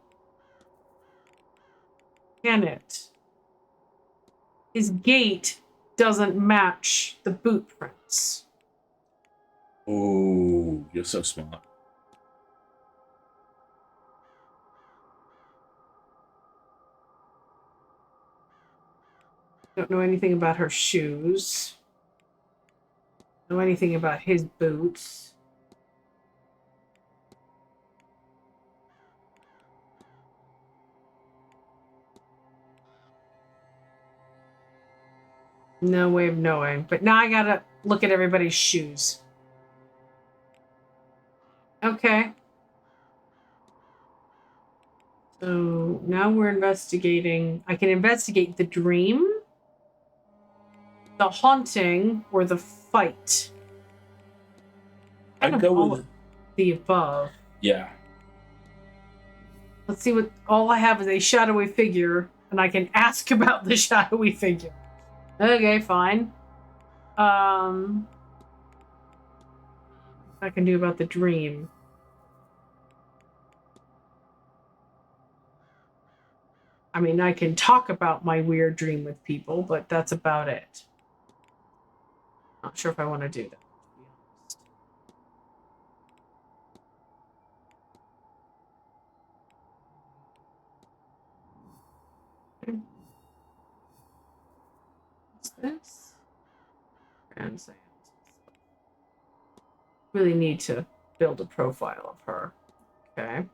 Can it? His gait doesn't match the boot prints. Oh, you're so smart. Don't know anything about her shoes. Don't know anything about his boots. No way of knowing. But now I gotta look at everybody's shoes. Okay. So now we're investigating. I can investigate the dream, the haunting, or the fight. I'd go with the above. Yeah. Let's see what all I have is a shadowy figure, and I can ask about the shadowy figure. Okay, fine. I can do about the dream. I mean, I can talk about my weird dream with people, but that's about it. Not sure if I want to do that, to be honest. What's this? And SÉANCE. Really need to build a profile of her. Okay.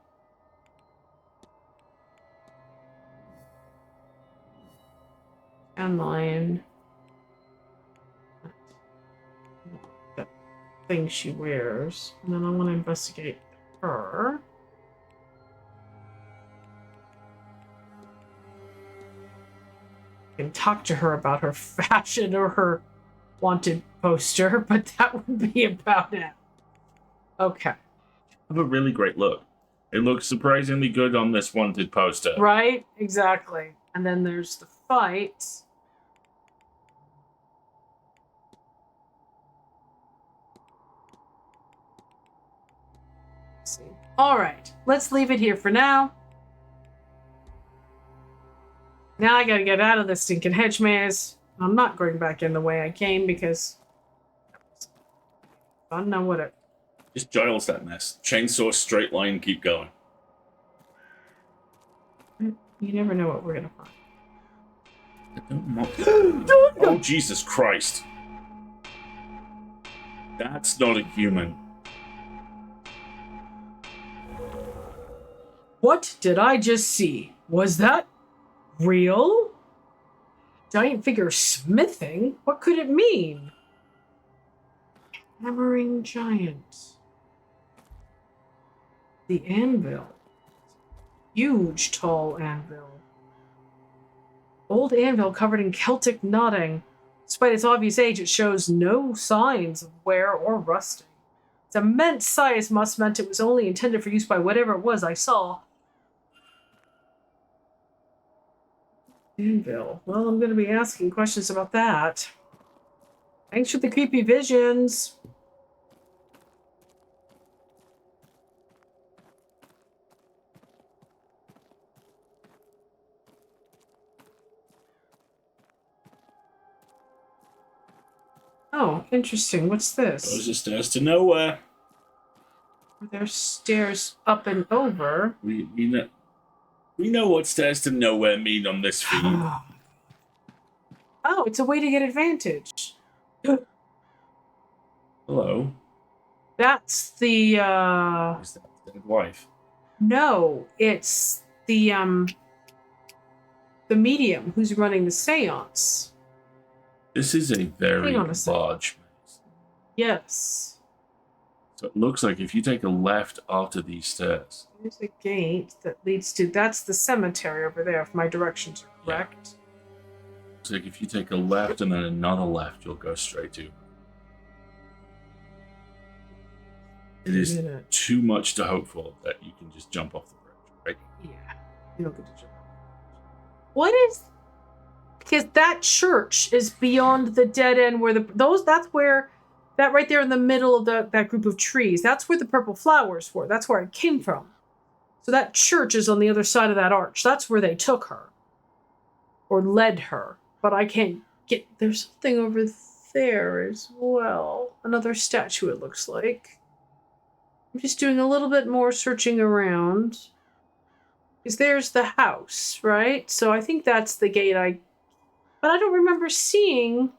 Online. That thing she wears. And then I want to investigate her. I can talk to her about her fashion or her wanted poster, but that would be about it. Okay. Have a really great look. It looks surprisingly good on this wanted poster. Right? Exactly. And then there's the fight. Let's see. All right. Let's leave it here for now. Now I gotta get out of this stinking hedge maze. I'm not going back in the way I came because I don't know what it. Just Giles that mess. Chainsaw, straight line, keep going. You never know what we're gonna find. Oh, Jesus Christ. That's not a human. What did I just see? Was that real? Giant figure smithing? What could it mean? Hammering giant. The anvil. Huge, tall anvil. Old anvil covered in Celtic knotting. Despite its obvious age, it shows no signs of wear or rusting. Its immense size must meant it was only intended for use by whatever it was I saw. Anvil. Well, I'm going to be asking questions about that. Thanks for the creepy visions. Oh, interesting. What's this? Those are stairs to nowhere. There's stairs up and over. We know what stairs to nowhere mean on this feed. Oh, it's a way to get advantage. Hello. That's the Is that the dead wife? no, it's the medium who's running the séance. This is a very Hang on a second. large maze. Yes. So it looks like if you take a left after these stairs, There's a gate that leads to that's the cemetery over there if my directions are correct. it's like if you take a left and then another left, you'll go straight to. It is too much to hope for that you can just jump off the bridge, right? Yeah. You don't get to jump. What is because that church is beyond the dead end where that's where that right there in the middle of that group of trees, that's where the purple flowers were. That's where it came from. So that church is on the other side of that arch. That's where they took her. Or led her. But I can't get there's something over there as well. Another statue it looks like. I'm just doing a little bit more searching around. Because there's the house, right? So I think that's the gate but I don't remember seeing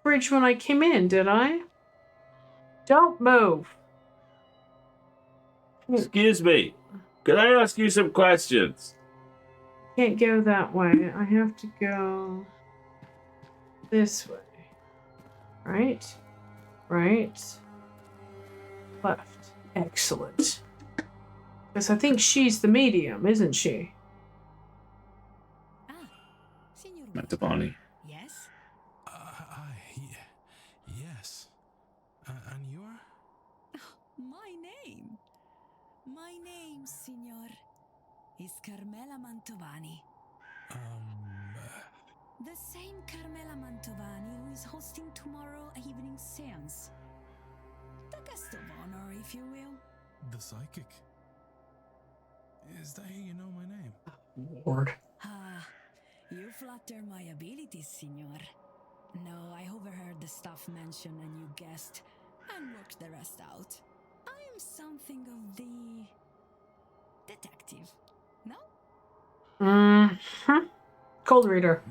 bridge when I came in, did I? Don't move. Excuse me. Could I ask you some questions? Can't go that way. I have to go this way. Right? Right? Left. Excellent. Because I think she's the medium, isn't she? Signor Mantovani. Yes? Yes. And you are? My name, Signor, is Carmela Mantovani. The same Carmela Mantovani who is hosting tomorrow evening séance. The guest of honor, if you will. The psychic. Is that how you know my name? Lord. You flatter my abilities, Signor. No, I overheard the stuff mentioned and you guessed, and worked the rest out. I am something of the detective, no? Mm-hmm. Cold reader.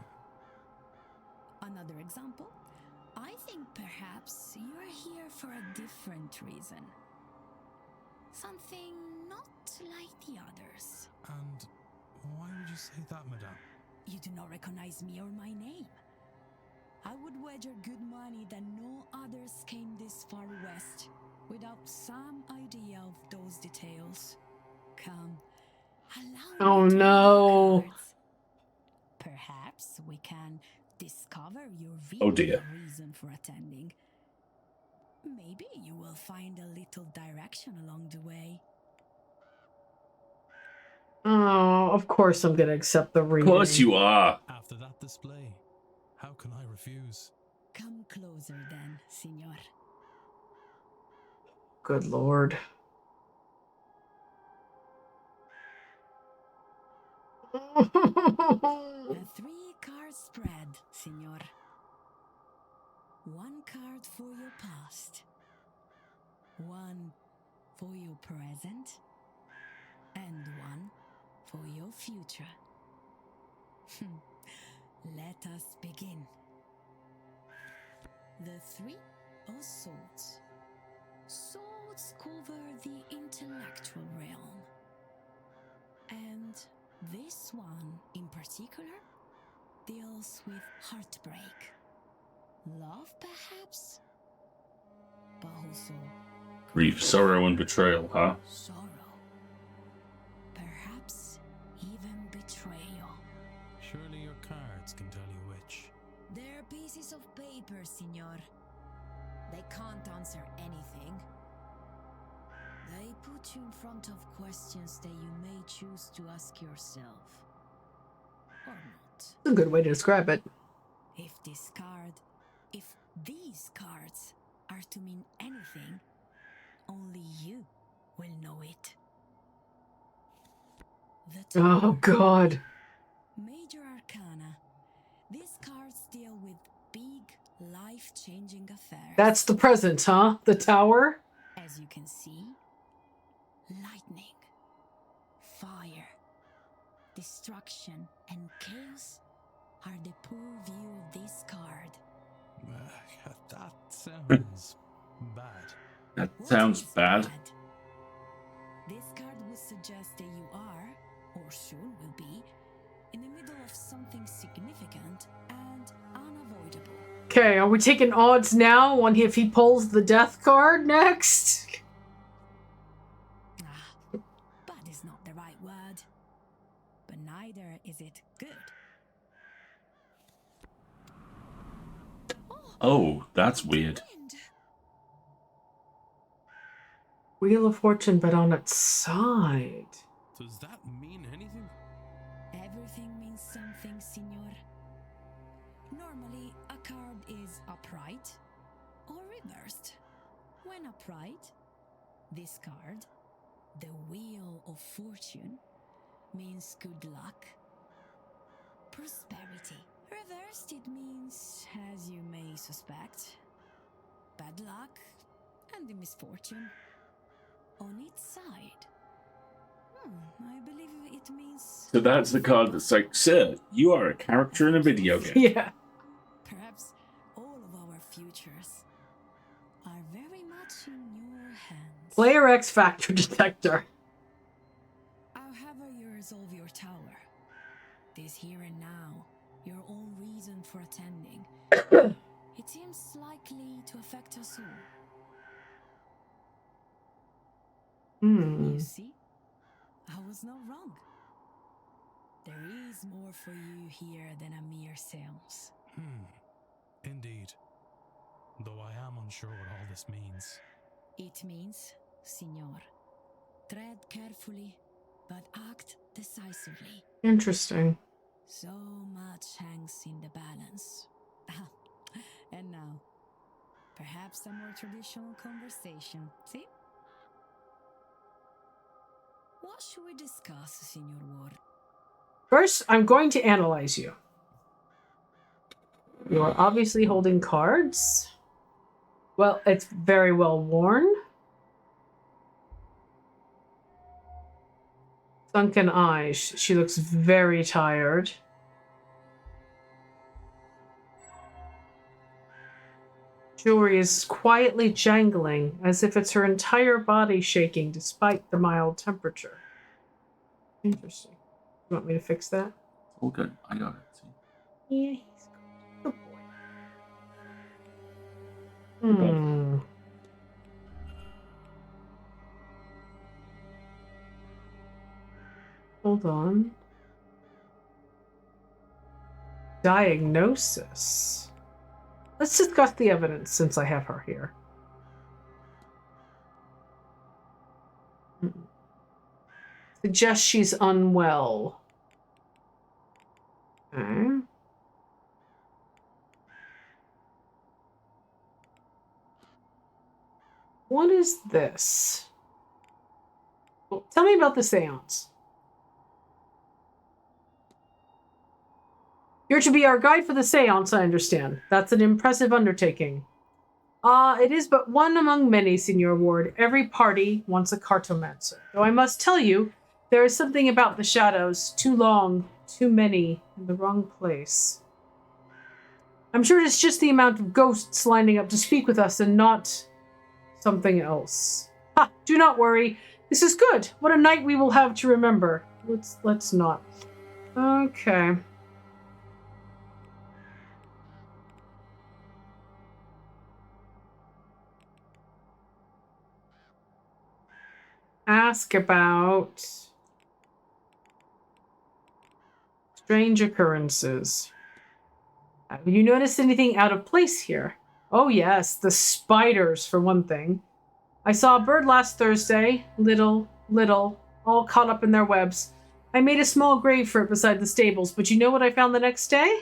Another example, I think perhaps you're here for a different reason. Something not like the others. And why would you say that, madame? You do not recognize me or my name. I would wager good money that no others came this far west without some idea of those details. Come, allow me to no. read the cards. Perhaps we can discover your real Oh dear. reason for attending. Maybe you will find a little direction along the way. Oh, of course I'm gonna accept the Of reading. course you are. After that display, how can I refuse? Come closer then, Signor. Good lord. A 3-card spread, Signor. 1 card for your past, 1 for your present, and 1 for your future. Let us begin. The 3 of swords. Swords cover the intellectual realm. And this one in particular deals with heartbreak. Love, perhaps? But also Grief, sorrow, and betrayal, huh? Sorrow. Perhaps even betrayal. Surely your cards can tell you which. They're pieces of paper, senor. They can't answer anything. They put you in front of questions that you may choose to ask yourself. Or not. That's a good way to describe it. If these cards are to mean anything, only you will know it. The Oh, God. Major Arcana. These cards deal with big, life-changing affairs. That's the present, huh? The tower? As you can see, lightning, fire, destruction, and chaos are the poor view of this card. That sounds bad. That What sounds is bad. This card would suggest that you are, or soon will be, in the middle of something significant and unavoidable. Okay, are we taking odds now on if he pulls the death card next? Bad is not the right word, but neither is it good. Oh, that's weird. Wind. Wheel of Fortune, but on its side. Does that mean anything? Everything means something, senor. Normally, a card is upright or reversed. When upright, this card, the Wheel of Fortune, means good luck, prosperity. Reversed, it means, as you may suspect, bad luck and the misfortune. On its side, I believe it means... So that's the card that's like, sir, you are a character in a video game. Yeah. Perhaps all of our futures are very much in your hands. Player X Factor Detector. However you resolve your tower, this here and now, your own reason for attending, it seems likely to affect us all. You see, I was not wrong. There is more for you here than a mere séance. Indeed. Though I am unsure what all this means. It means, senor, tread carefully, but act decisively. Interesting. So much hangs in the balance. And now, perhaps a more traditional conversation, see? What should we discuss, Senor Ward? First, I'm going to analyze you. You are obviously holding cards. Well, it's very well worn. Sunken eyes. She looks very tired. Jewelry is quietly jangling, as if it's her entire body shaking despite the mild temperature. Interesting. You want me to fix that? All good. I got it. See? Yeah, he's good boy. Hold on. Diagnosis. Let's discuss the evidence since I have her here. Suggests she's unwell. Okay. What is this? Well, tell me about the séance. You're to be our guide for the séance, I understand. That's an impressive undertaking. It is but one among many, Signor Ward. Every party wants a cartomancer. Though I must tell you, there is something about the shadows. Too long, too many, in the wrong place. I'm sure it's just the amount of ghosts lining up to speak with us and not something else. Ha! Do not worry. This is good. What a night we will have to remember. Let's not. Okay. ask about strange occurrences. Have you noticed anything out of place here? Oh yes, the spiders for one thing. I saw a bird last Thursday, little, all caught up in their webs. I made a small grave for it beside the stables, but you know what I found the next day?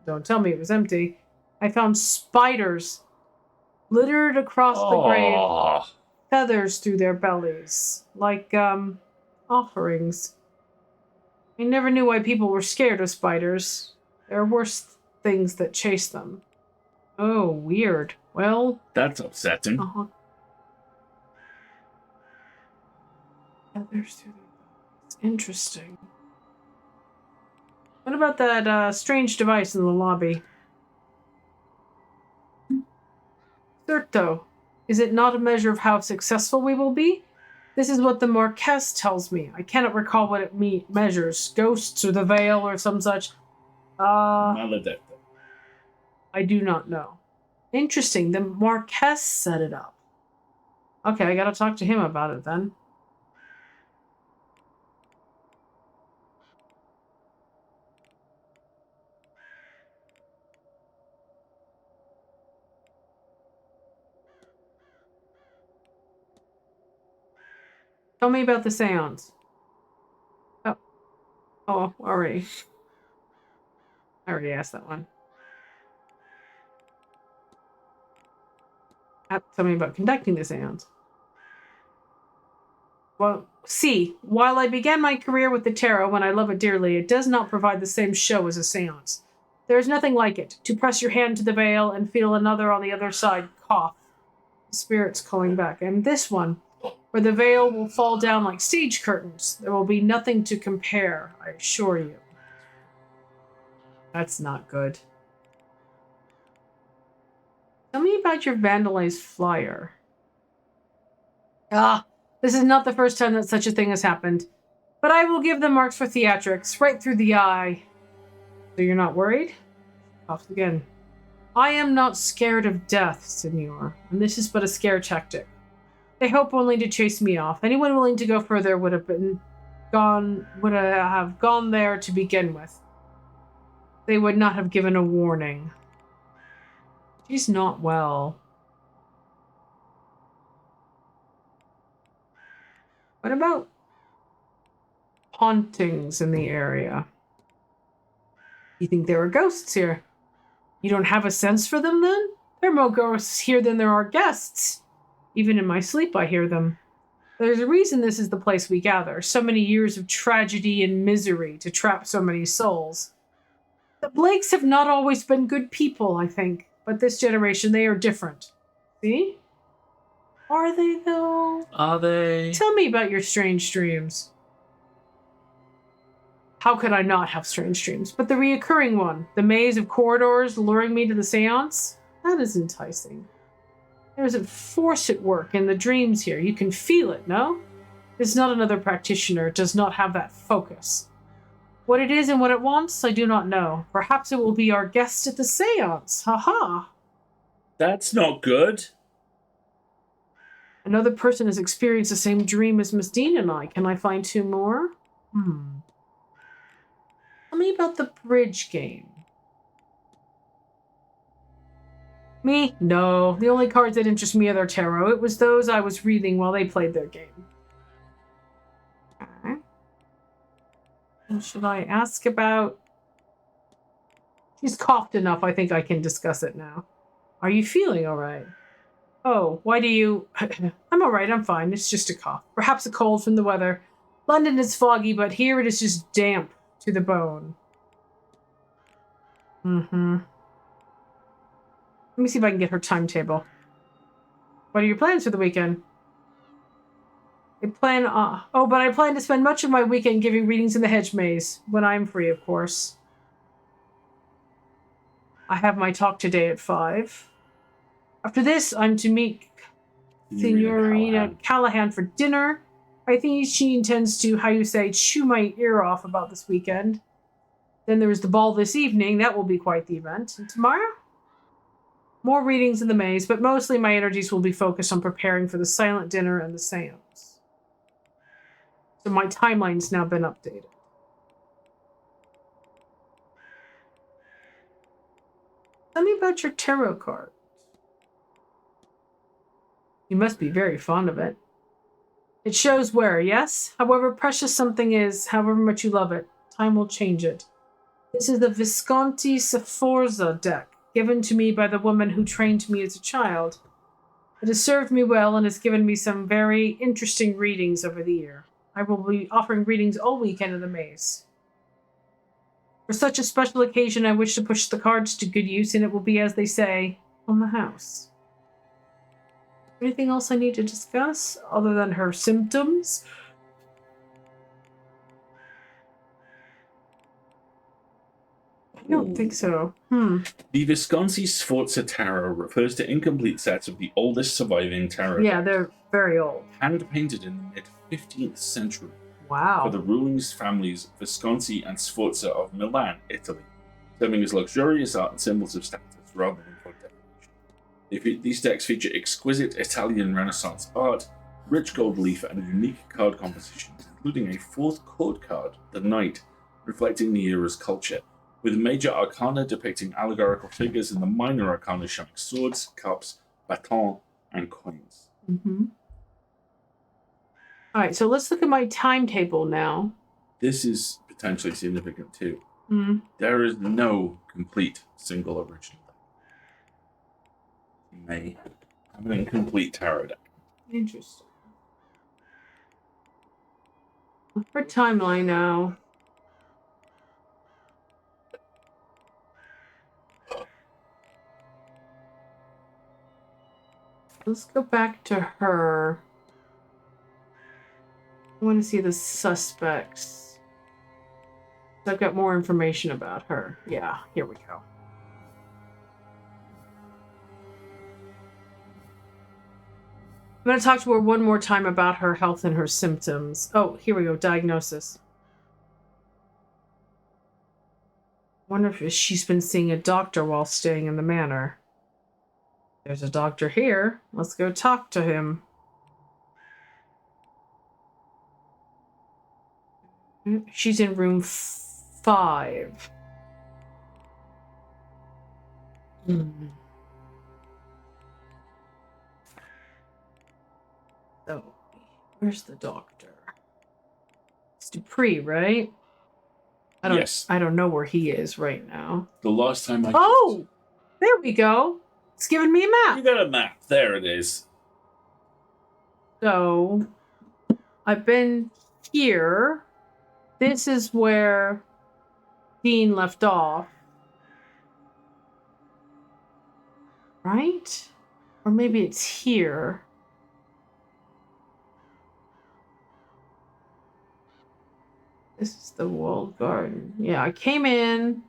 Don't tell me it was empty. I found spiders littered across the grave, Oh, feathers through their bellies, like, offerings. I never knew why people were scared of spiders. There are worse things that chase them. Oh, weird. Well, that's upsetting. Feathers through their bellies. Interesting. What about that strange device in the lobby? Certo. Is it not a measure of how successful we will be? This is what the Marquess tells me. I cannot recall what it measures. Ghosts or the veil or some such. Maledetto. I do not know. Interesting. The Marquess set it up. Okay, I gotta talk to him about it then. Tell me about the seance. Oh, already. I already asked that one. Tell me about conducting the seance. Well, see, while I began my career with the tarot when I love it dearly, it does not provide the same show as a seance. There is nothing like it. To press your hand to the veil and feel another on the other side cough. The spirit's calling back. And this one, where the veil will fall down like stage curtains. There will be nothing to compare, I assure you. That's not good. Tell me about your vandalized flyer. This is not the first time that such a thing has happened. But I will give them marks for theatrics, right through the eye. So you're not worried? Coughs again. I am not scared of death, senor, and this is but a scare tactic. They hope only to chase me off. Anyone willing to go further would have gone there to begin with. They would not have given a warning. She's not well. What about hauntings in the area? You think there are ghosts here? You don't have a sense for them then? There are more ghosts here than there are guests. Even in my sleep I hear them. There's a reason this is the place we gather. So many years of tragedy and misery to trap so many souls. The Blakes have not always been good people, I think. But this generation, they are different. See? Are they, though? Are they? Tell me about your strange dreams. How could I not have strange dreams? But the reoccurring one, the maze of corridors luring me to the seance, that is enticing. There's a force at work in the dreams here. You can feel it, no? It's not another practitioner. It does not have that focus. What it is and what it wants, I do not know. Perhaps it will be our guest at the seance. Ha-ha. That's not good. Another person has experienced the same dream as Miss Dean and I. Can I find two more? Tell me about the bridge game. Me? No. The only cards that interest me are their tarot. It was those I was reading while they played their game. Okay. And should I ask about... She's coughed enough. I think I can discuss it now. Are you feeling all right? Oh, why do you... I'm all right. I'm fine. It's just a cough. Perhaps a cold from the weather. London is foggy, but here it is just damp to the bone. Let me see if I can get her timetable. What are your plans for the weekend? I plan to spend much of my weekend giving readings in the hedge maze. When I'm free, of course. I have my talk today at 5. After this, I'm to meet Signorina Callahan for dinner. I think she intends to, how you say, chew my ear off about this weekend. Then there is the ball this evening. That will be quite the event. And tomorrow? More readings in the maze, but mostly my energies will be focused on preparing for the silent dinner and the seance. So my timeline's now been updated. Tell me about your tarot card. You must be very fond of it. It shows where, yes? However precious something is, however much you love it, time will change it. This is the Visconti Sforza deck, given to me by the woman who trained me as a child. It has served me well and has given me some very interesting readings over the year. I will be offering readings all weekend in the maze. For such a special occasion, I wish to push the cards to good use, and it will be, as they say, on the house. Anything else I need to discuss other than her symptoms? I don't think so. The Visconti Sforza Tarot refers to incomplete sets of the oldest surviving tarot. Yeah, they're very old. Hand painted in the mid-15th century. Wow. For the ruling families Visconti and Sforza of Milan, Italy, serving as luxurious art and symbols of status rather than for decoration. These decks feature exquisite Italian Renaissance art, rich gold leaf, and unique card compositions, including a fourth court card, the Knight, reflecting the era's culture, with major arcana depicting allegorical figures and the minor arcana showing swords, cups, batons, and coins. All right, so let's look at my timetable now. This is potentially significant too. There is no complete single original deck. You may have an incomplete tarot deck. Interesting. For timeline now. Let's go back to her. I want to see the suspects. I've got more information about her. Yeah, here we go. I'm going to talk to her one more time about her health and her symptoms. Oh, here we go. Diagnosis. Wonder if she's been seeing a doctor while staying in the manor. There's a doctor here. Let's go talk to him. She's in room 5. So, where's the doctor? It's Dupree, right? Yes. I don't know where he is right now. The last time I... Oh! There we go. It's giving me a map. You got a map. There it is. So, I've been here. This is where Dean left off. Right? Or maybe it's here. This is the walled garden. Yeah, I came in.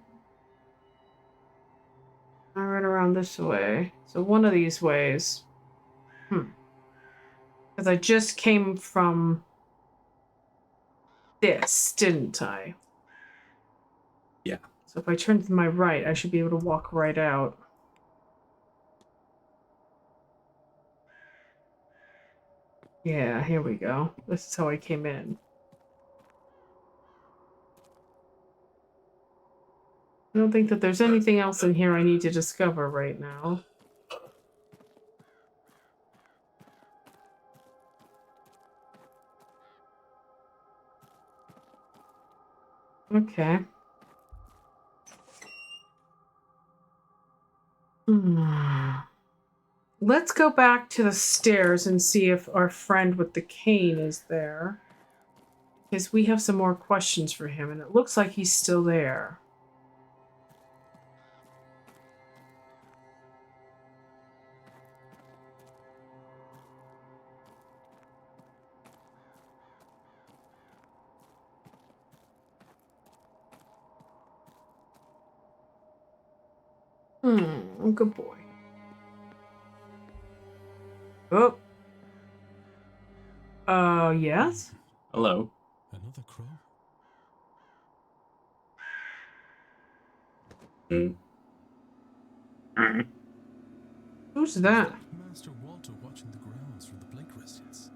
I ran around this way. So one of these ways. Because I just came from this, didn't I? Yeah. So if I turn to my right, I should be able to walk right out. Yeah, here we go. This is how I came in. I don't think that there's anything else in here I need to discover right now. Okay. Let's go back to the stairs and see if our friend with the cane is there. Because we have some more questions for him, and it looks like he's still there. Good boy. Oh. Yes? Hello. Another crow? Who's that? Master Walter watching the grounds from the Blake residence.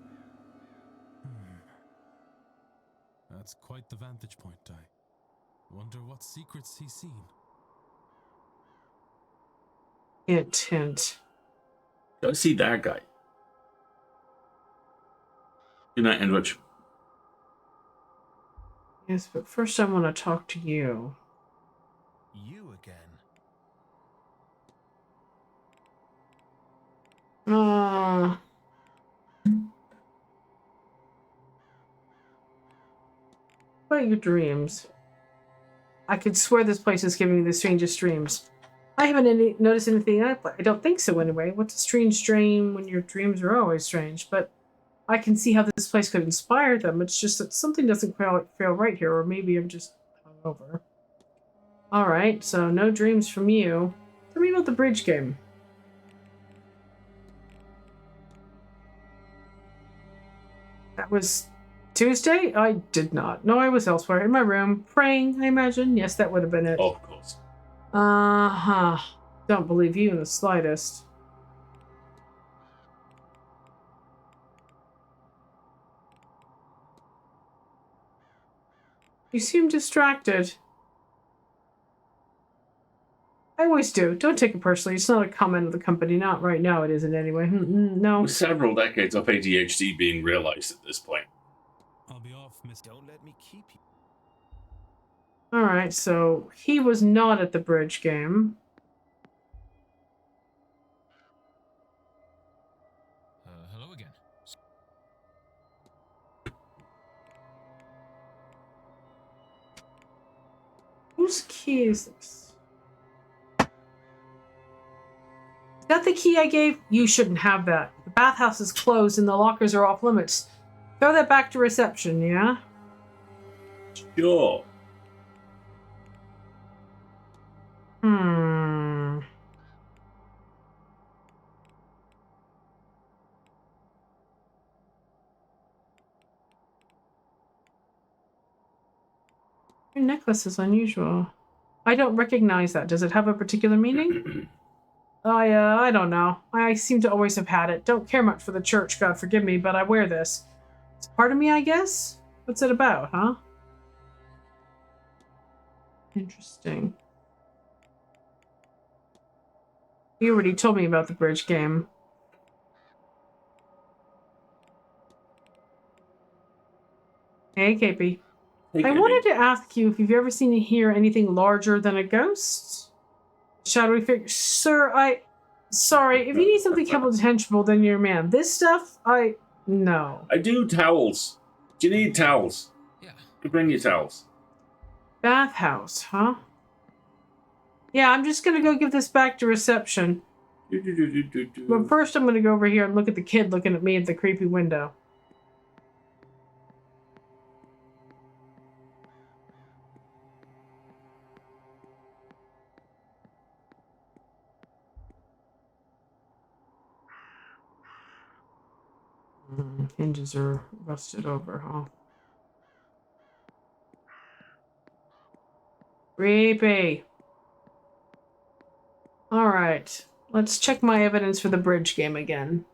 That's quite the vantage point, I wonder what secrets he's seen. Hint, hint. Go see that guy. Good night, Andrich. Yes, but first I want to talk to you. You again? What about your dreams? I could swear this place is giving me the strangest dreams. I haven't noticed anything. I don't think so anyway. What's a strange dream when your dreams are always strange? But I can see how this place could inspire them. It's just that something doesn't feel right here, or maybe I'm just hungover. Alright, so no dreams from you. Tell me about the bridge game. That was Tuesday? I did not. No, I was elsewhere, in my room, praying, I imagine. Yes, that would have been it. Oh, of course. Uh-huh. Don't believe you in the slightest. You seem distracted. I always do. Don't take it personally. It's not a comment of the company. Not right now, it isn't anyway. No. With several decades of ADHD being realized at this point. I'll be off, miss. Don't let me keep you. Alright, so he was not at the bridge game. Hello again. Whose key is this? Is that the key I gave? You shouldn't have that. The bathhouse is closed and the lockers are off limits. Throw that back to reception, yeah? Sure. Your necklace is unusual. I don't recognize that. Does it have a particular meaning? I don't know. I seem to always have had it. Don't care much for the church, God forgive me, but I wear this. It's part of me, I guess? What's it about, huh? Interesting. You already told me about the bridge game. Hey, KP. Hey, I wanted to ask you if you've ever seen or hear anything larger than a ghost? Shadowy figure. Sir, sorry, if you need something tangible, then you're a man. This stuff, no. I do towels. Do you need towels? Yeah. Could bring you towels. Bathhouse, huh? Yeah, I'm just gonna go give this back to reception. But first I'm gonna go over here and look at the kid looking at me at the creepy window. Hinges are rusted over, huh? Creepy. Alright. Let's check my evidence for the bridge game again.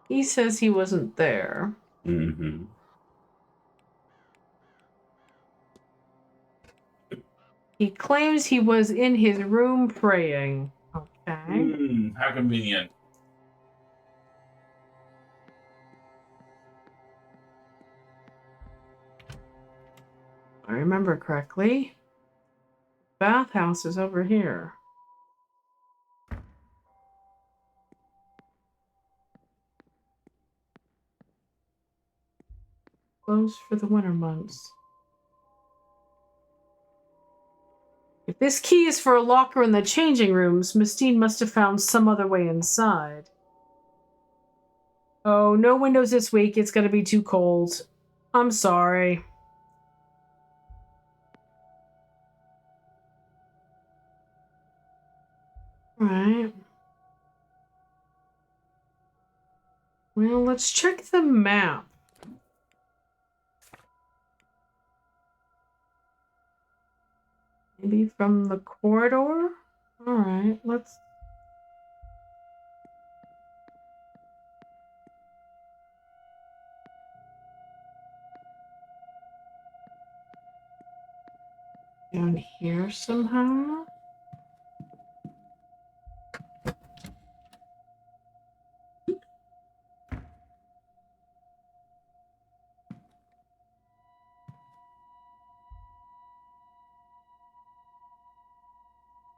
He says he wasn't there. Mm-hmm. He claims he was in his room praying. Okay. How convenient. I remember correctly. Bathhouse is over here. Closed for the winter months. If this key is for a locker in the changing rooms, Mistine must have found some other way inside. Oh, no windows this week. It's gonna be too cold. I'm sorry. Alright. Well, let's check the map. Maybe from the corridor? Alright, let's... Down here somehow?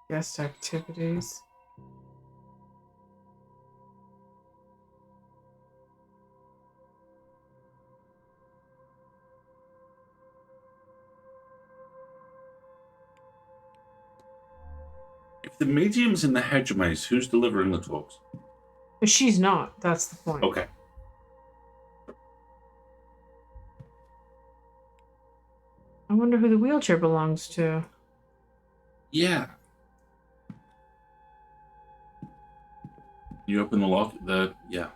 Guest activities. If the medium's in the hedge maze, who's delivering the talks? She's not, that's the point. Okay. I wonder who the wheelchair belongs to. Yeah. You open the lock, yeah.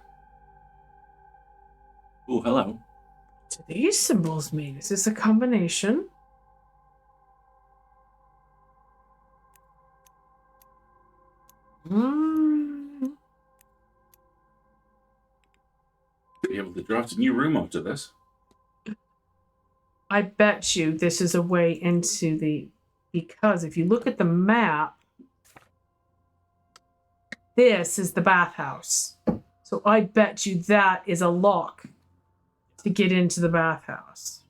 Oh, hello. What do these symbols mean? Is this a combination? Be able to draft a new room after this. I bet you this is a way into the... Because if you look at the map, this is the bathhouse. So I bet you that is a lock to get into the bathhouse.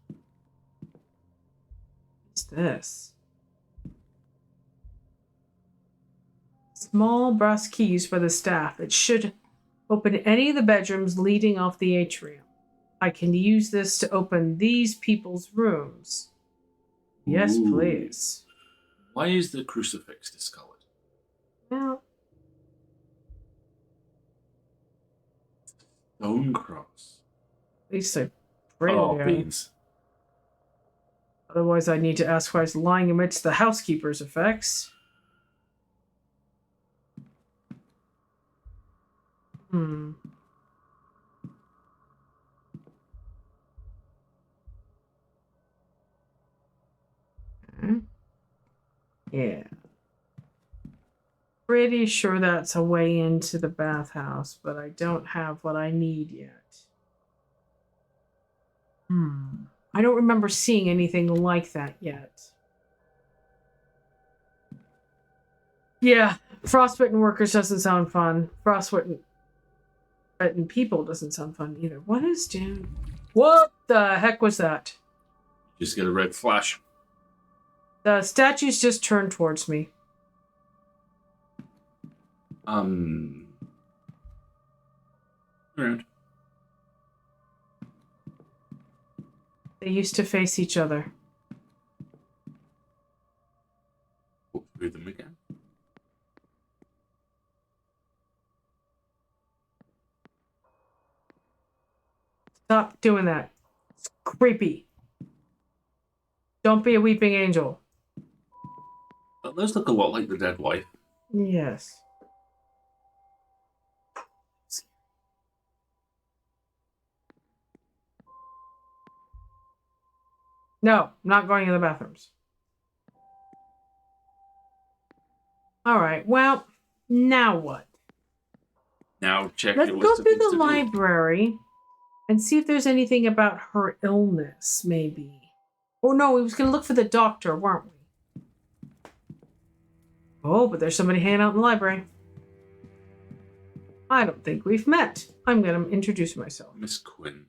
What's this? Small brass keys for the staff. It should open any of the bedrooms leading off the atrium. I can use this to open these people's rooms. Yes, Ooh. please. Why is the crucifix discolored? Well, Stone cross. at least I pray Oh, they are. beans. Otherwise, I need to ask why it's lying amidst the housekeeper's effects. Yeah. Pretty sure that's a way into the bathhouse, but I don't have what I need yet. I don't remember seeing anything like that yet. Yeah, frostbitten workers doesn't sound fun. Frostbitten people doesn't sound fun either. What is doing? What the heck was that? Just get a red flash. The statues just turned towards me. Around. They used to face each other. Walk through them again. Stop doing that. It's creepy. Don't be a weeping angel. Those look a lot like the dead wife. Yes. No, I'm not going to the bathrooms. All right, well, now what? Now check Let's your go list of through things the to do. library and see if there's anything about her illness, maybe. Oh no, we was going to look for the doctor, weren't we? Oh, but there's somebody hanging out in the library. I don't think we've met. I'm going to introduce myself. Miss Quinn.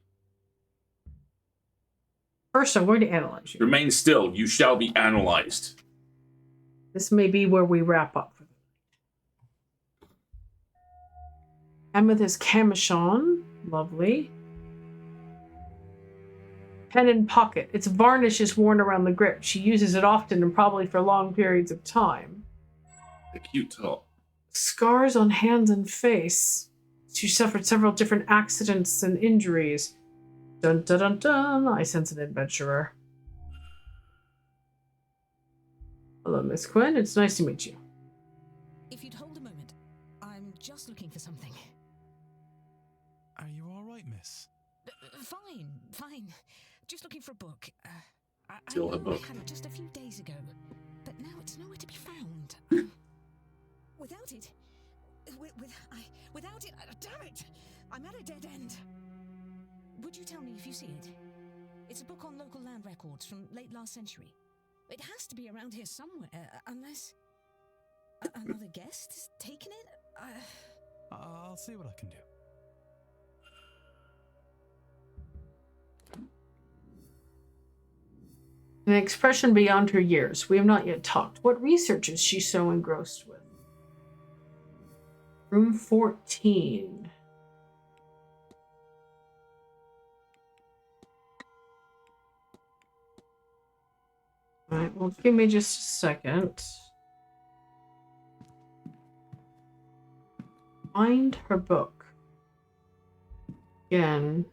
First, I'm going to analyze you. Remain still. You shall be analyzed. This may be where we wrap up for the night. Amethyst Camichon. Lovely. Pen in pocket. Its varnish is worn around the grip. She uses it often and probably for long periods of time. A cute top. Scars on hands and face. She suffered several different accidents and injuries. Dun dun dun dun. I sense an adventurer. Hello, Miss Quinn. It's nice to meet you. If you'd hold a moment, I'm just looking for something. Are you all right, miss? Fine. Just looking for a book. I Still a know I book. had it just a few days ago. but now it's nowhere to be found. Without it, without it, damn it, I'm at a dead end. Would you tell me if you see it? It's a book on local land records from late last century. It has to be around here somewhere, unless another guest has taken it. I'll see what I can do. An expression beyond her years. We have not yet talked. What research is she so engrossed with? Room 14. All right, well, give me just a second. Find her book. Again.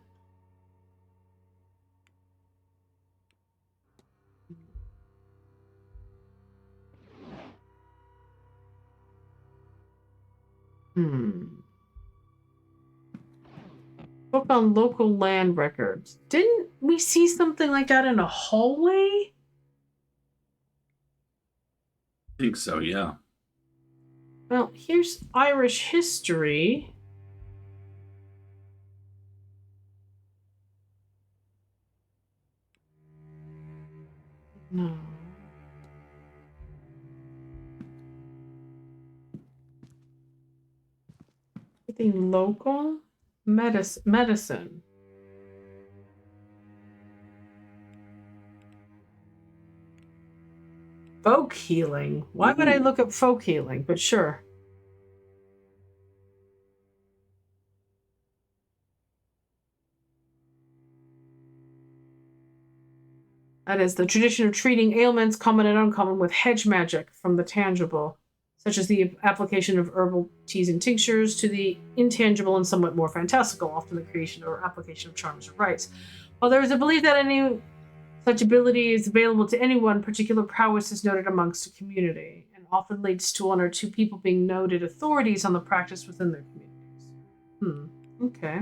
Book on local land records. Didn't we see something like that in a hallway? I think so, yeah. Well, here's Irish history. No. Anything local? Medicine. Folk healing. Why would I look up folk healing? But sure. That is the tradition of treating ailments common and uncommon with hedge magic from the tangible, such as the application of herbal teas and tinctures, to the intangible and somewhat more fantastical, often the creation or application of charms or rites. While there is a belief that any such ability is available to anyone, particular prowess is noted amongst a community, and often leads to one or two people being noted authorities on the practice within their communities. Okay.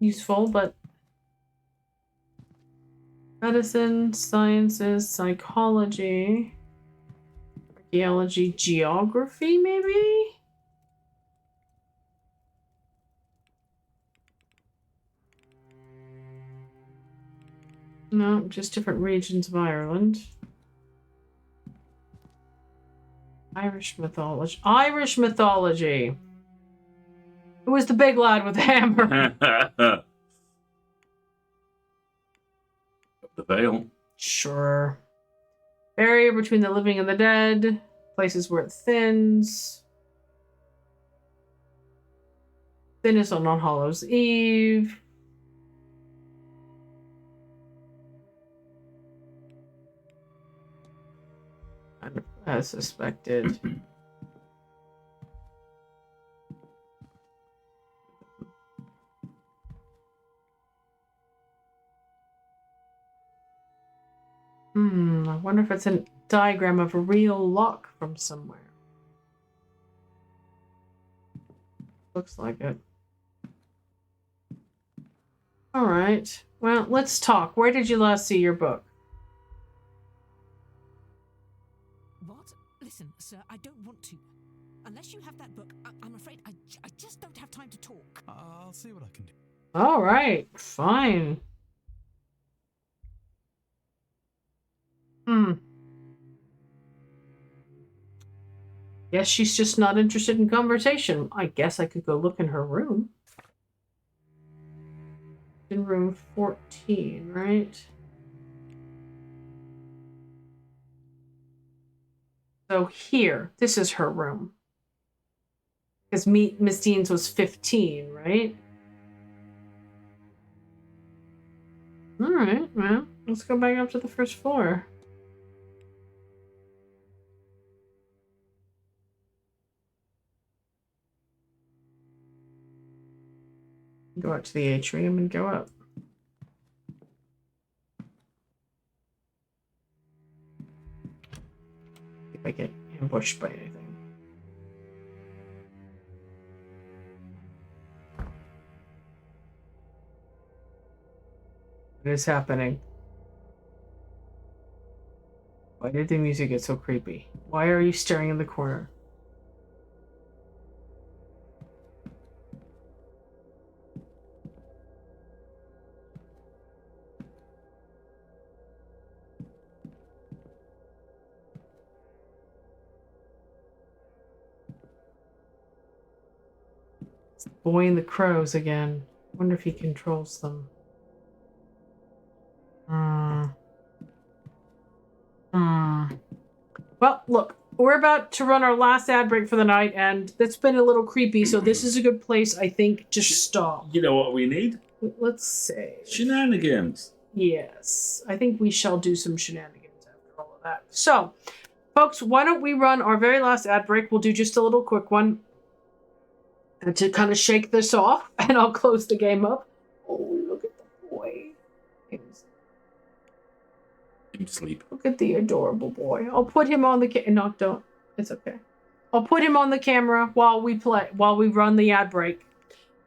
Useful, but medicine, sciences, psychology, archaeology, geography, maybe? No, just different regions of Ireland. Irish mythology. Irish mythology. Who was the big lad with the hammer? The veil. Sure. Barrier between the living and the dead. Places where it thins. Thinnest on All Hallows Eve. As suspected. I wonder if it's a diagram of a real lock from somewhere. Looks like it. All right. Well, let's talk. Where did you last see your book? What? Listen, sir, I don't want to. Unless you have that book, I'm afraid I just don't have time to talk. I'll see what I can do. All right. Fine. Guess she's just not interested in conversation. I guess I could go look in her room. In room 14, right? So here, this is her room. Because Miss Dean's was 15, right? All right, well, let's go back up to the first floor. Go out to the atrium and go up. See if I get ambushed by anything. What is happening? did the music get so creepy? Why are you staring in the corner? It's the boy and the crows again. Wonder if he controls them. Well, look, we're about to run our last ad break for the night, and it's been a little creepy, so this is a good place, I think, to stop. You know what we need? Let's say. Shenanigans. Yes, I think we shall do some shenanigans after all of that. So, folks, why don't we run our very last ad break? We'll do just a little quick one to kind of shake this off, and I'll close the game up. Oh, look at the boy. Sleep. Look at the adorable boy. I'll put him on the no, don't. It's okay. I'll put him on the camera while we run the ad break,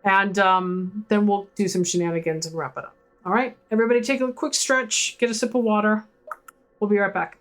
and then we'll do some shenanigans and wrap it up. All right, everybody, take a quick stretch, get a sip of water. We'll be right back.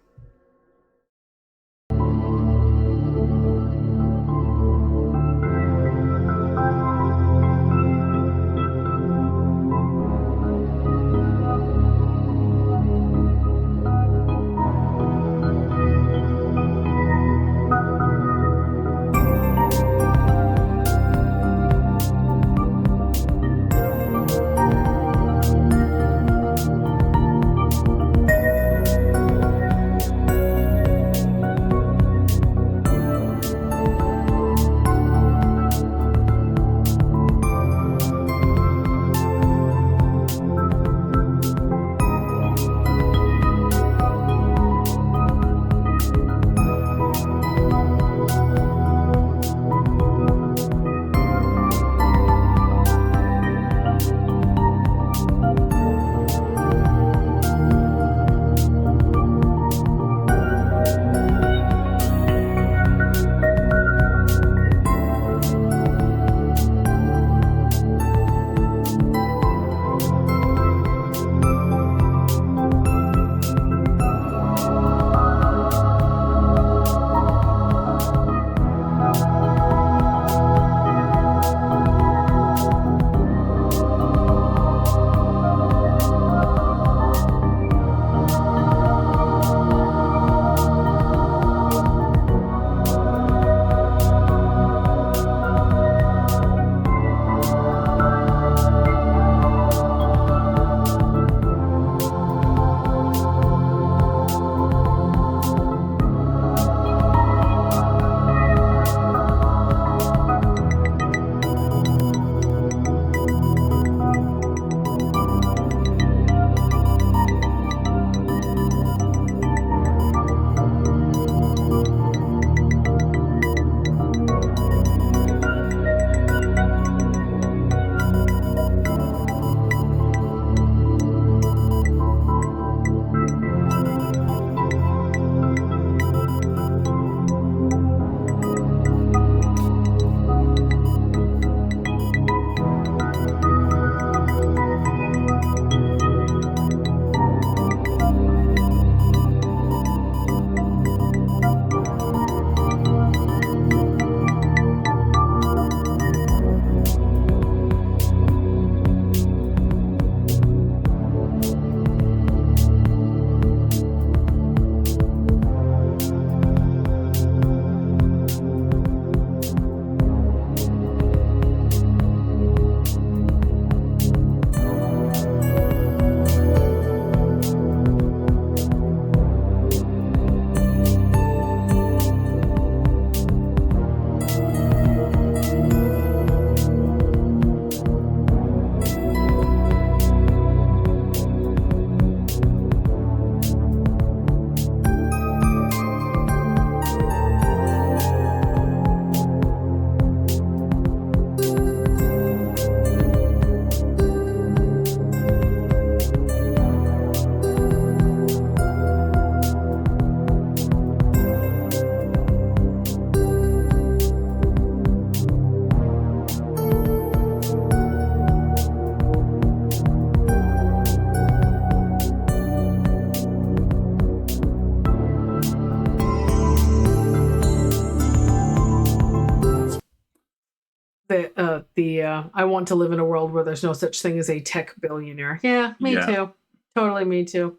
the I want to live in a world where there's no such thing as a tech billionaire. Yeah, me Yeah. too. Totally me too.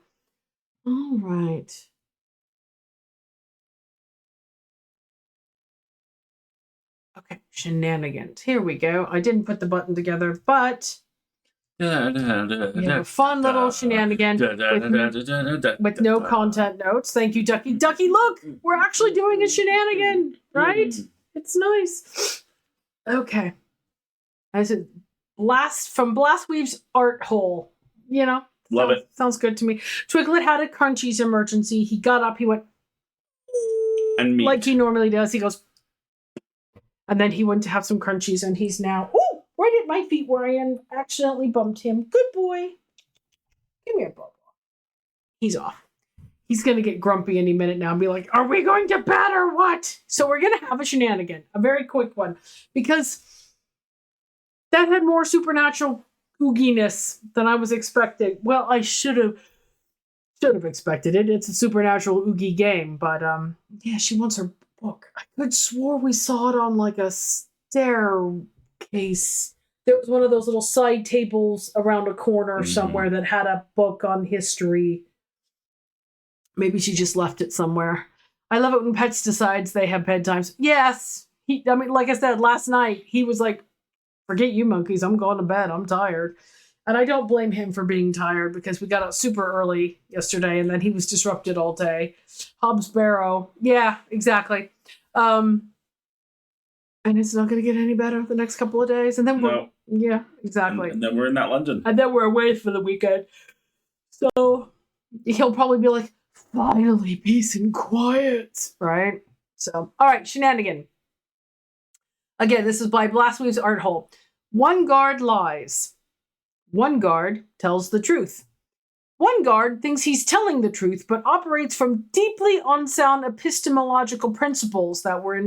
All right. Okay, shenanigans. Here we go. I didn't put the button together, but we have a fun little shenanigan with no content notes. Thank you, Ducky. Ducky, look! We're actually doing a shenanigan, right? It's nice. Okay. I said Blastweave's art hole. You know? Love it. Sounds good to me. Twiglet had a crunchies emergency. He got up, he went And meat. like he normally does. He goes, and then he went to have some crunchies, and he's now right at my feet where I accidentally bumped him. Good boy. Give me a bubble. He's off. He's going to get grumpy any minute now and be like, are we going to bed or what? So we're going to have a shenanigan, a very quick one, because that had more supernatural ooginess than I was expecting. Well, I should have expected it. It's a supernatural oogie game, but yeah, she wants her book. I could swore we saw it on like a staircase. There was one of those little side tables around a corner somewhere that had a book on history. Maybe she just left it somewhere. I love it when pets decides they have bedtimes. Yes. Like I said, last night, he was like, forget you monkeys, I'm going to bed, I'm tired. And I don't blame him for being tired because we got out super early yesterday and then he was disrupted all day. Hobbs Barrow. Yeah, exactly. And it's not going to get any better the next couple of days. And then yeah, exactly. And then we're in that London. And then we're away for the weekend. So he'll probably be like, finally, peace and quiet. Right? So, all right, shenanigan. Again, this is by Blastweave's art hole. One guard lies. One guard tells the truth. One guard thinks he's telling the truth, but operates from deeply unsound epistemological principles that were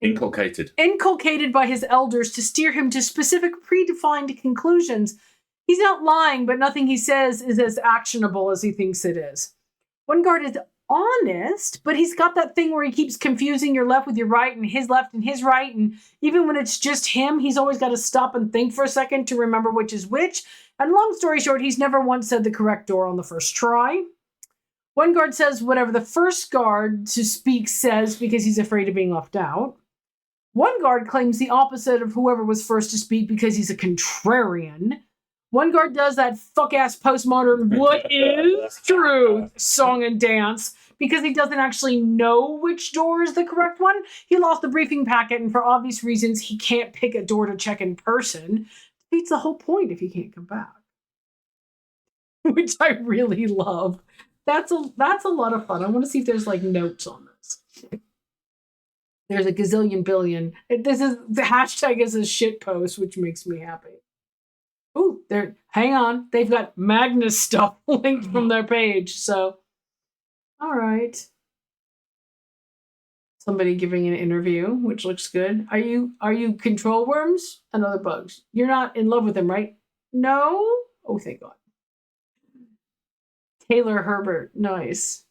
inculcated by his elders to steer him to specific predefined conclusions. He's not lying, but nothing he says is as actionable as he thinks it is. One guard is honest, but he's got that thing where he keeps confusing your left with your right and his left and his right, and even when it's just him, he's always got to stop and think for a second to remember which is which. And long story short, he's never once said the correct door on the first try. One guard says whatever the first guard to speak says because he's afraid of being left out. One guard claims the opposite of whoever was first to speak because he's a contrarian. One guard does that fuck-ass postmodern what is truth song and dance because he doesn't actually know which door is the correct one. He lost the briefing packet, and for obvious reasons, he can't pick a door to check in person. Defeats the whole point if he can't come back. Which I really love. That's a lot of fun. I want to see if there's like notes on this. There's a gazillion billion. This is the hashtag is a shit post, which makes me happy. Ooh, hang on. They've got Magnus stuff linked from their page. So, all right. Somebody giving an interview, which looks good. Are you control worms and other bugs? You're not in love with them, right? No? Oh, thank God. Taylor Herbert. Nice.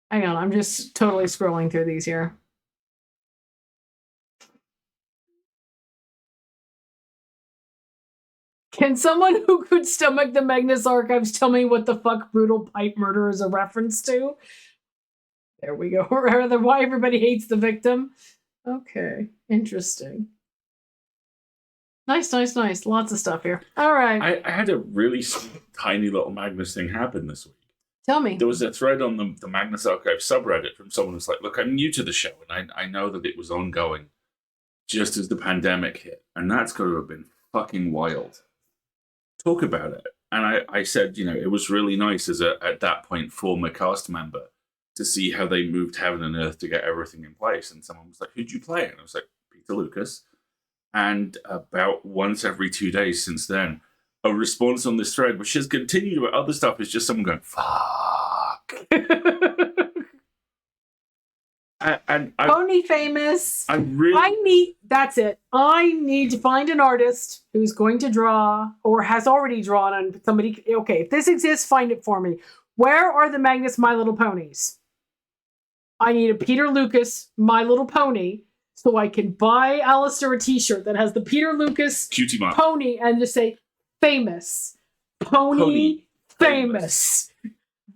Hang on. I'm just totally scrolling through these here. Can someone who could stomach the Magnus archives tell me what the fuck brutal pipe murder is a reference to? There we go. Or rather, why everybody hates the victim. Okay. Interesting. Nice. Lots of stuff here. All right. I had a really tiny little Magnus thing happen this week. Tell me. There was a thread on the Magnus Archive subreddit from someone who's like, look, I'm new to the show, and I know that it was ongoing just as the pandemic hit, and that's got to have been fucking wild. Talk about it. And I said, it was really nice as at that point, former cast member to see how they moved heaven and earth to get everything in place. And someone was like, who'd you play? And I was like, Peter Lucas. And about once every 2 days since then, a response on this thread, which has continued about other stuff, is just someone going, fuck. Pony famous. That's it. I need to find an artist who's going to draw or has already drawn on somebody. Okay, if this exists, find it for me. Where are the Magnus My Little Ponies? I need a Peter Lucas My Little Pony so I can buy Alistair a t-shirt that has the Peter Lucas Cutie mark. pony and just say famous. Pony famous.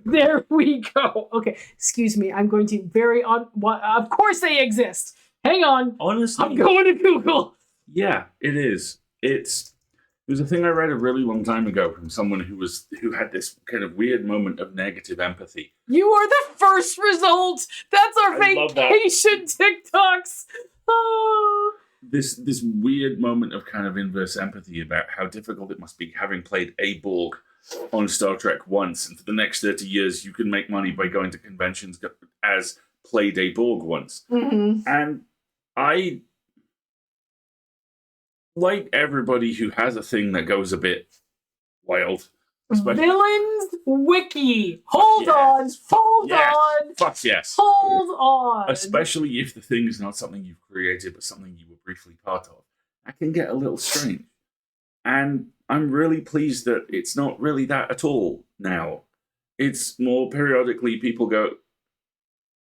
There we go. Okay, excuse me. I'm going to of course they exist. Hang on. Honestly, I'm going to Google. yeah, it is. It was a thing I read a really long time ago from someone who had this kind of weird moment of negative empathy. You are the first result. That's our I love that. vacation TikToks. Oh. This weird moment of kind of inverse empathy about how difficult it must be having played a Borg on Star Trek once, and for the next 30 years you can make money by going to conventions as played a Borg once. Mm-hmm. And I, like everybody who has a thing that goes a bit wild, especially Villains Wiki. Hold yes. on. Fuck yes. Hold on. Especially if the thing is not something you've created, but something you were briefly part of. That can get a little strange. And I'm really pleased that it's not really that at all now. It's more periodically people go,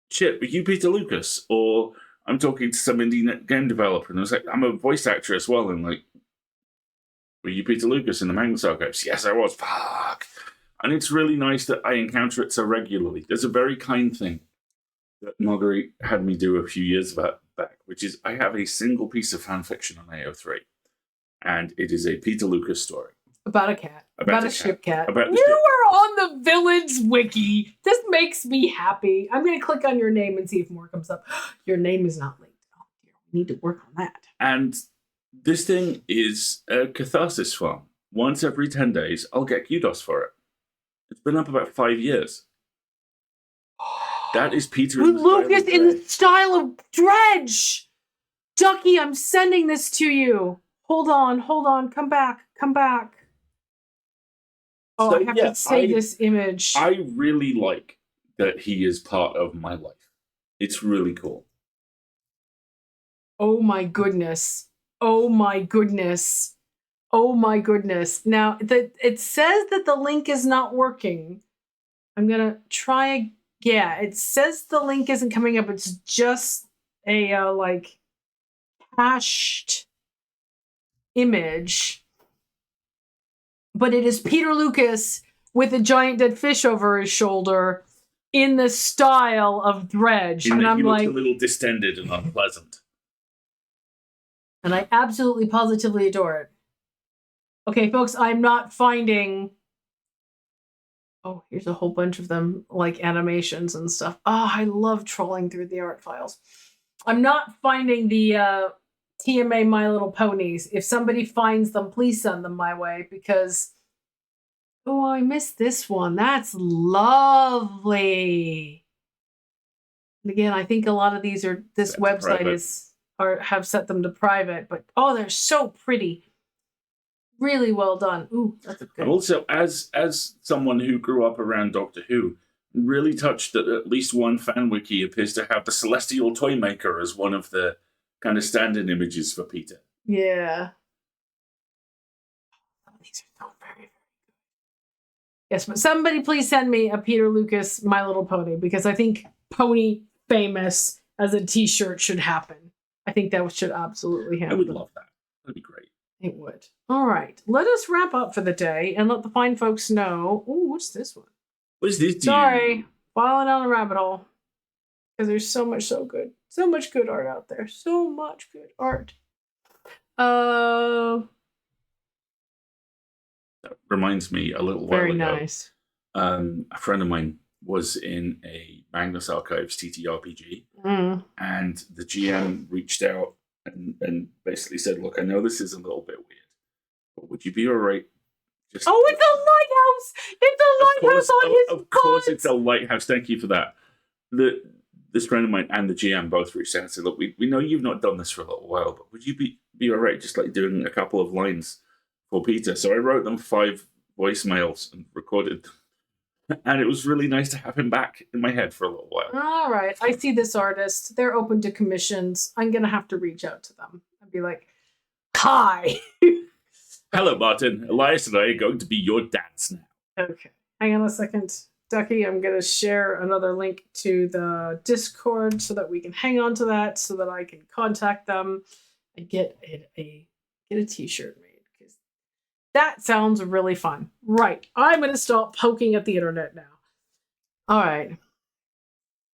shit, were you Peter Lucas? Or I'm talking to some indie game developer and I was like, I'm a voice actor as well. And like, were you Peter Lucas in the Magnus Archives? Yes, I was. Fuck. And it's really nice that I encounter it so regularly. There's a very kind thing that Marguerite had me do a few years back, which is I have a single piece of fan fiction on AO3. And it is a Peter Lucas story. About a cat. About a ship cat. About the You ship. are on the Villains Wiki. This makes me happy. I'm going to click on your name and see if more comes up. Your name is not linked. Oh, dear. We need to work on that. And this thing is a catharsis farm. Once every 10 days, I'll get kudos for it. It's been up about 5 years. That is Peter With Lucas in the style of Dredge. Ducky, I'm sending this to you. Hold on. Come back. Oh, So, I have yeah, to say this image. I really like that he is part of my life. It's really cool. Oh my goodness. Now, it says that the link is not working. I'm going to try. Yeah, it says the link isn't coming up. It's just a, cached image. But it is Peter Lucas with a giant dead fish over his shoulder in the style of Dredge. He And I'm looks like, a little distended and unpleasant. and I absolutely positively adore it. Okay, folks, I'm not finding... Oh, here's a whole bunch of them, like animations and stuff. Oh, I love trolling through the art files. I'm not finding the TMA My Little Ponies. If somebody finds them, please send them my way because... Oh, I missed this one. That's lovely. And again, I think a lot of these are... This website have set them to private, but oh, they're so pretty. Really well done. Ooh, that's a good. And also, as someone who grew up around Doctor Who, really touched that at least one fan wiki appears to have the Celestial Toy Maker as one of the kind of stand-in images for Peter. Yeah. These are so very, very good. Yes, but somebody please send me a Peter Lucas My Little Pony because I think Pony Famous as a t-shirt should happen. I think that should absolutely happen. I would love that. That'd be great. It would. All right. Let us wrap up for the day and let the fine folks know. Ooh, what's this one? What is this? Sorry. Falling down the rabbit hole. Because there's so much good art out there. So much good art. That reminds me a little while Very ago. nice. A friend of mine was in a Magnus Archives TTRPG, and the GM reached out and basically said, "Look, I know this is a little bit weird, but would you be all right?" It's a lighthouse! It's a lighthouse on his Of course, it's a lighthouse. Thank you for that. This friend of mine and the GM both reached out and said, "Look, we know you've not done this for a little while, but would you be all right just like doing a couple of lines for Peter?" So I wrote them 5 voicemails and recorded them. And it was really nice to have him back in my head for a little while. All right. I see this artist. They're open to commissions. I'm going to have to reach out to them and be like, hi. Hello, Martin. Elias and I are going to be your dads now. Okay. Hang on a second. Ducky, I'm going to share another link to the Discord so that we can hang on to that, so that I can contact them and get a t-shirt made. Because that sounds really fun. Right. I'm going to stop poking at the internet now. All right.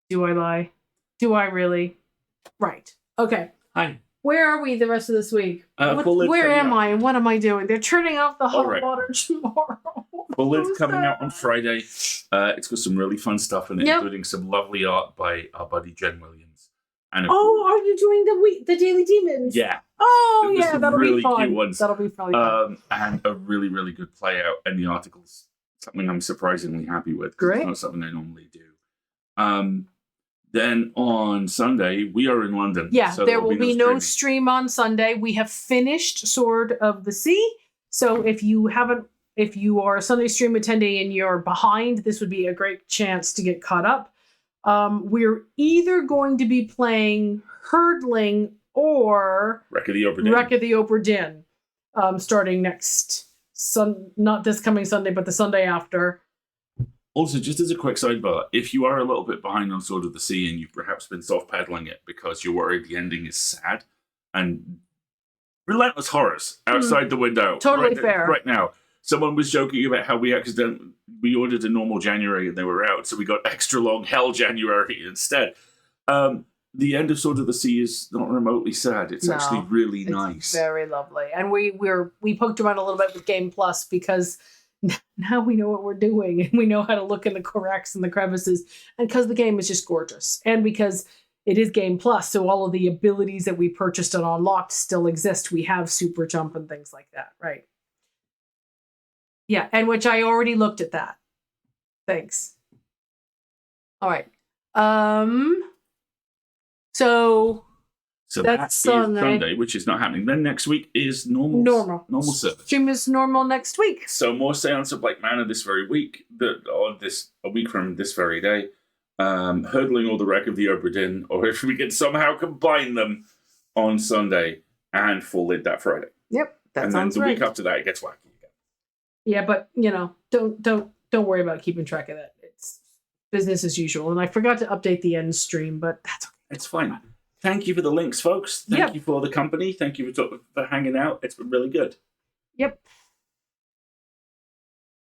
Do I lie? Do I really? Right. Okay. Hi. Where are we the rest of this week? Where am I and what am I doing? They're turning off the hot water tomorrow. Full Lid's coming out on Friday. It's got some really fun stuff in it, including some lovely art by our buddy Jen Williams. And are you doing the Daily Demons? Yeah. Oh, yeah, that'll really be fun. cute ones. That'll be really fun. And a really, really good play out. And the article's something I'm surprisingly happy with. Great. It's not something I normally do. Then on Sunday, we are in London. Yeah, so there will be no stream on Sunday. We have finished Sword of the Sea. So if you are a Sunday stream attendee and you're behind, this would be a great chance to get caught up. We're either going to be playing Herdling or Wreck of the Obra Dinn, starting not this coming Sunday, but the Sunday after. Also, just as a quick sidebar, if you are a little bit behind on Sword of the Sea and you've perhaps been soft-pedaling it because you're worried the ending is sad and relentless horrors outside the window. Totally fair. Right now. Someone was joking about how we ordered a normal January and they were out, so we got extra long Hell January instead. The end of Sword of the Sea is not remotely sad. It's actually really nice. Very lovely. And we poked around a little bit with Game Plus because now we know what we're doing and we know how to look in the cracks and the crevices, and because the game is just gorgeous, and because it is Game Plus, so all of the abilities that we purchased and unlocked still exist. We have super jump and things like that, right? Yeah, and which I already looked at that. Thanks. All right. So that's Sunday, which is not happening. Then next week is normal service. Stream is normal next week. So more Seance of Black Manor this very week. A week from this very day. Hurdling all the Wreck of the Obra Dinn, or if we can somehow combine them on Sunday and Full Lid that Friday. Yep, that sounds right. And then the week after that, it gets wacky again. Yeah, but don't worry about keeping track of that. It's business as usual. And I forgot to update the end stream, but that's okay. It's fine. Thank you for the links, folks. Thank you for the company. Thank you for hanging out. It's been really good. Yep.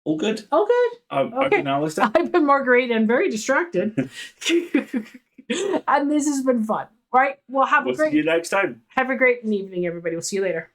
All good? All good. Okay. I've been Alistair. I've been Marguerite and very distracted. And this has been fun. Right? We'll see you next time. Have a great evening, everybody. We'll see you later.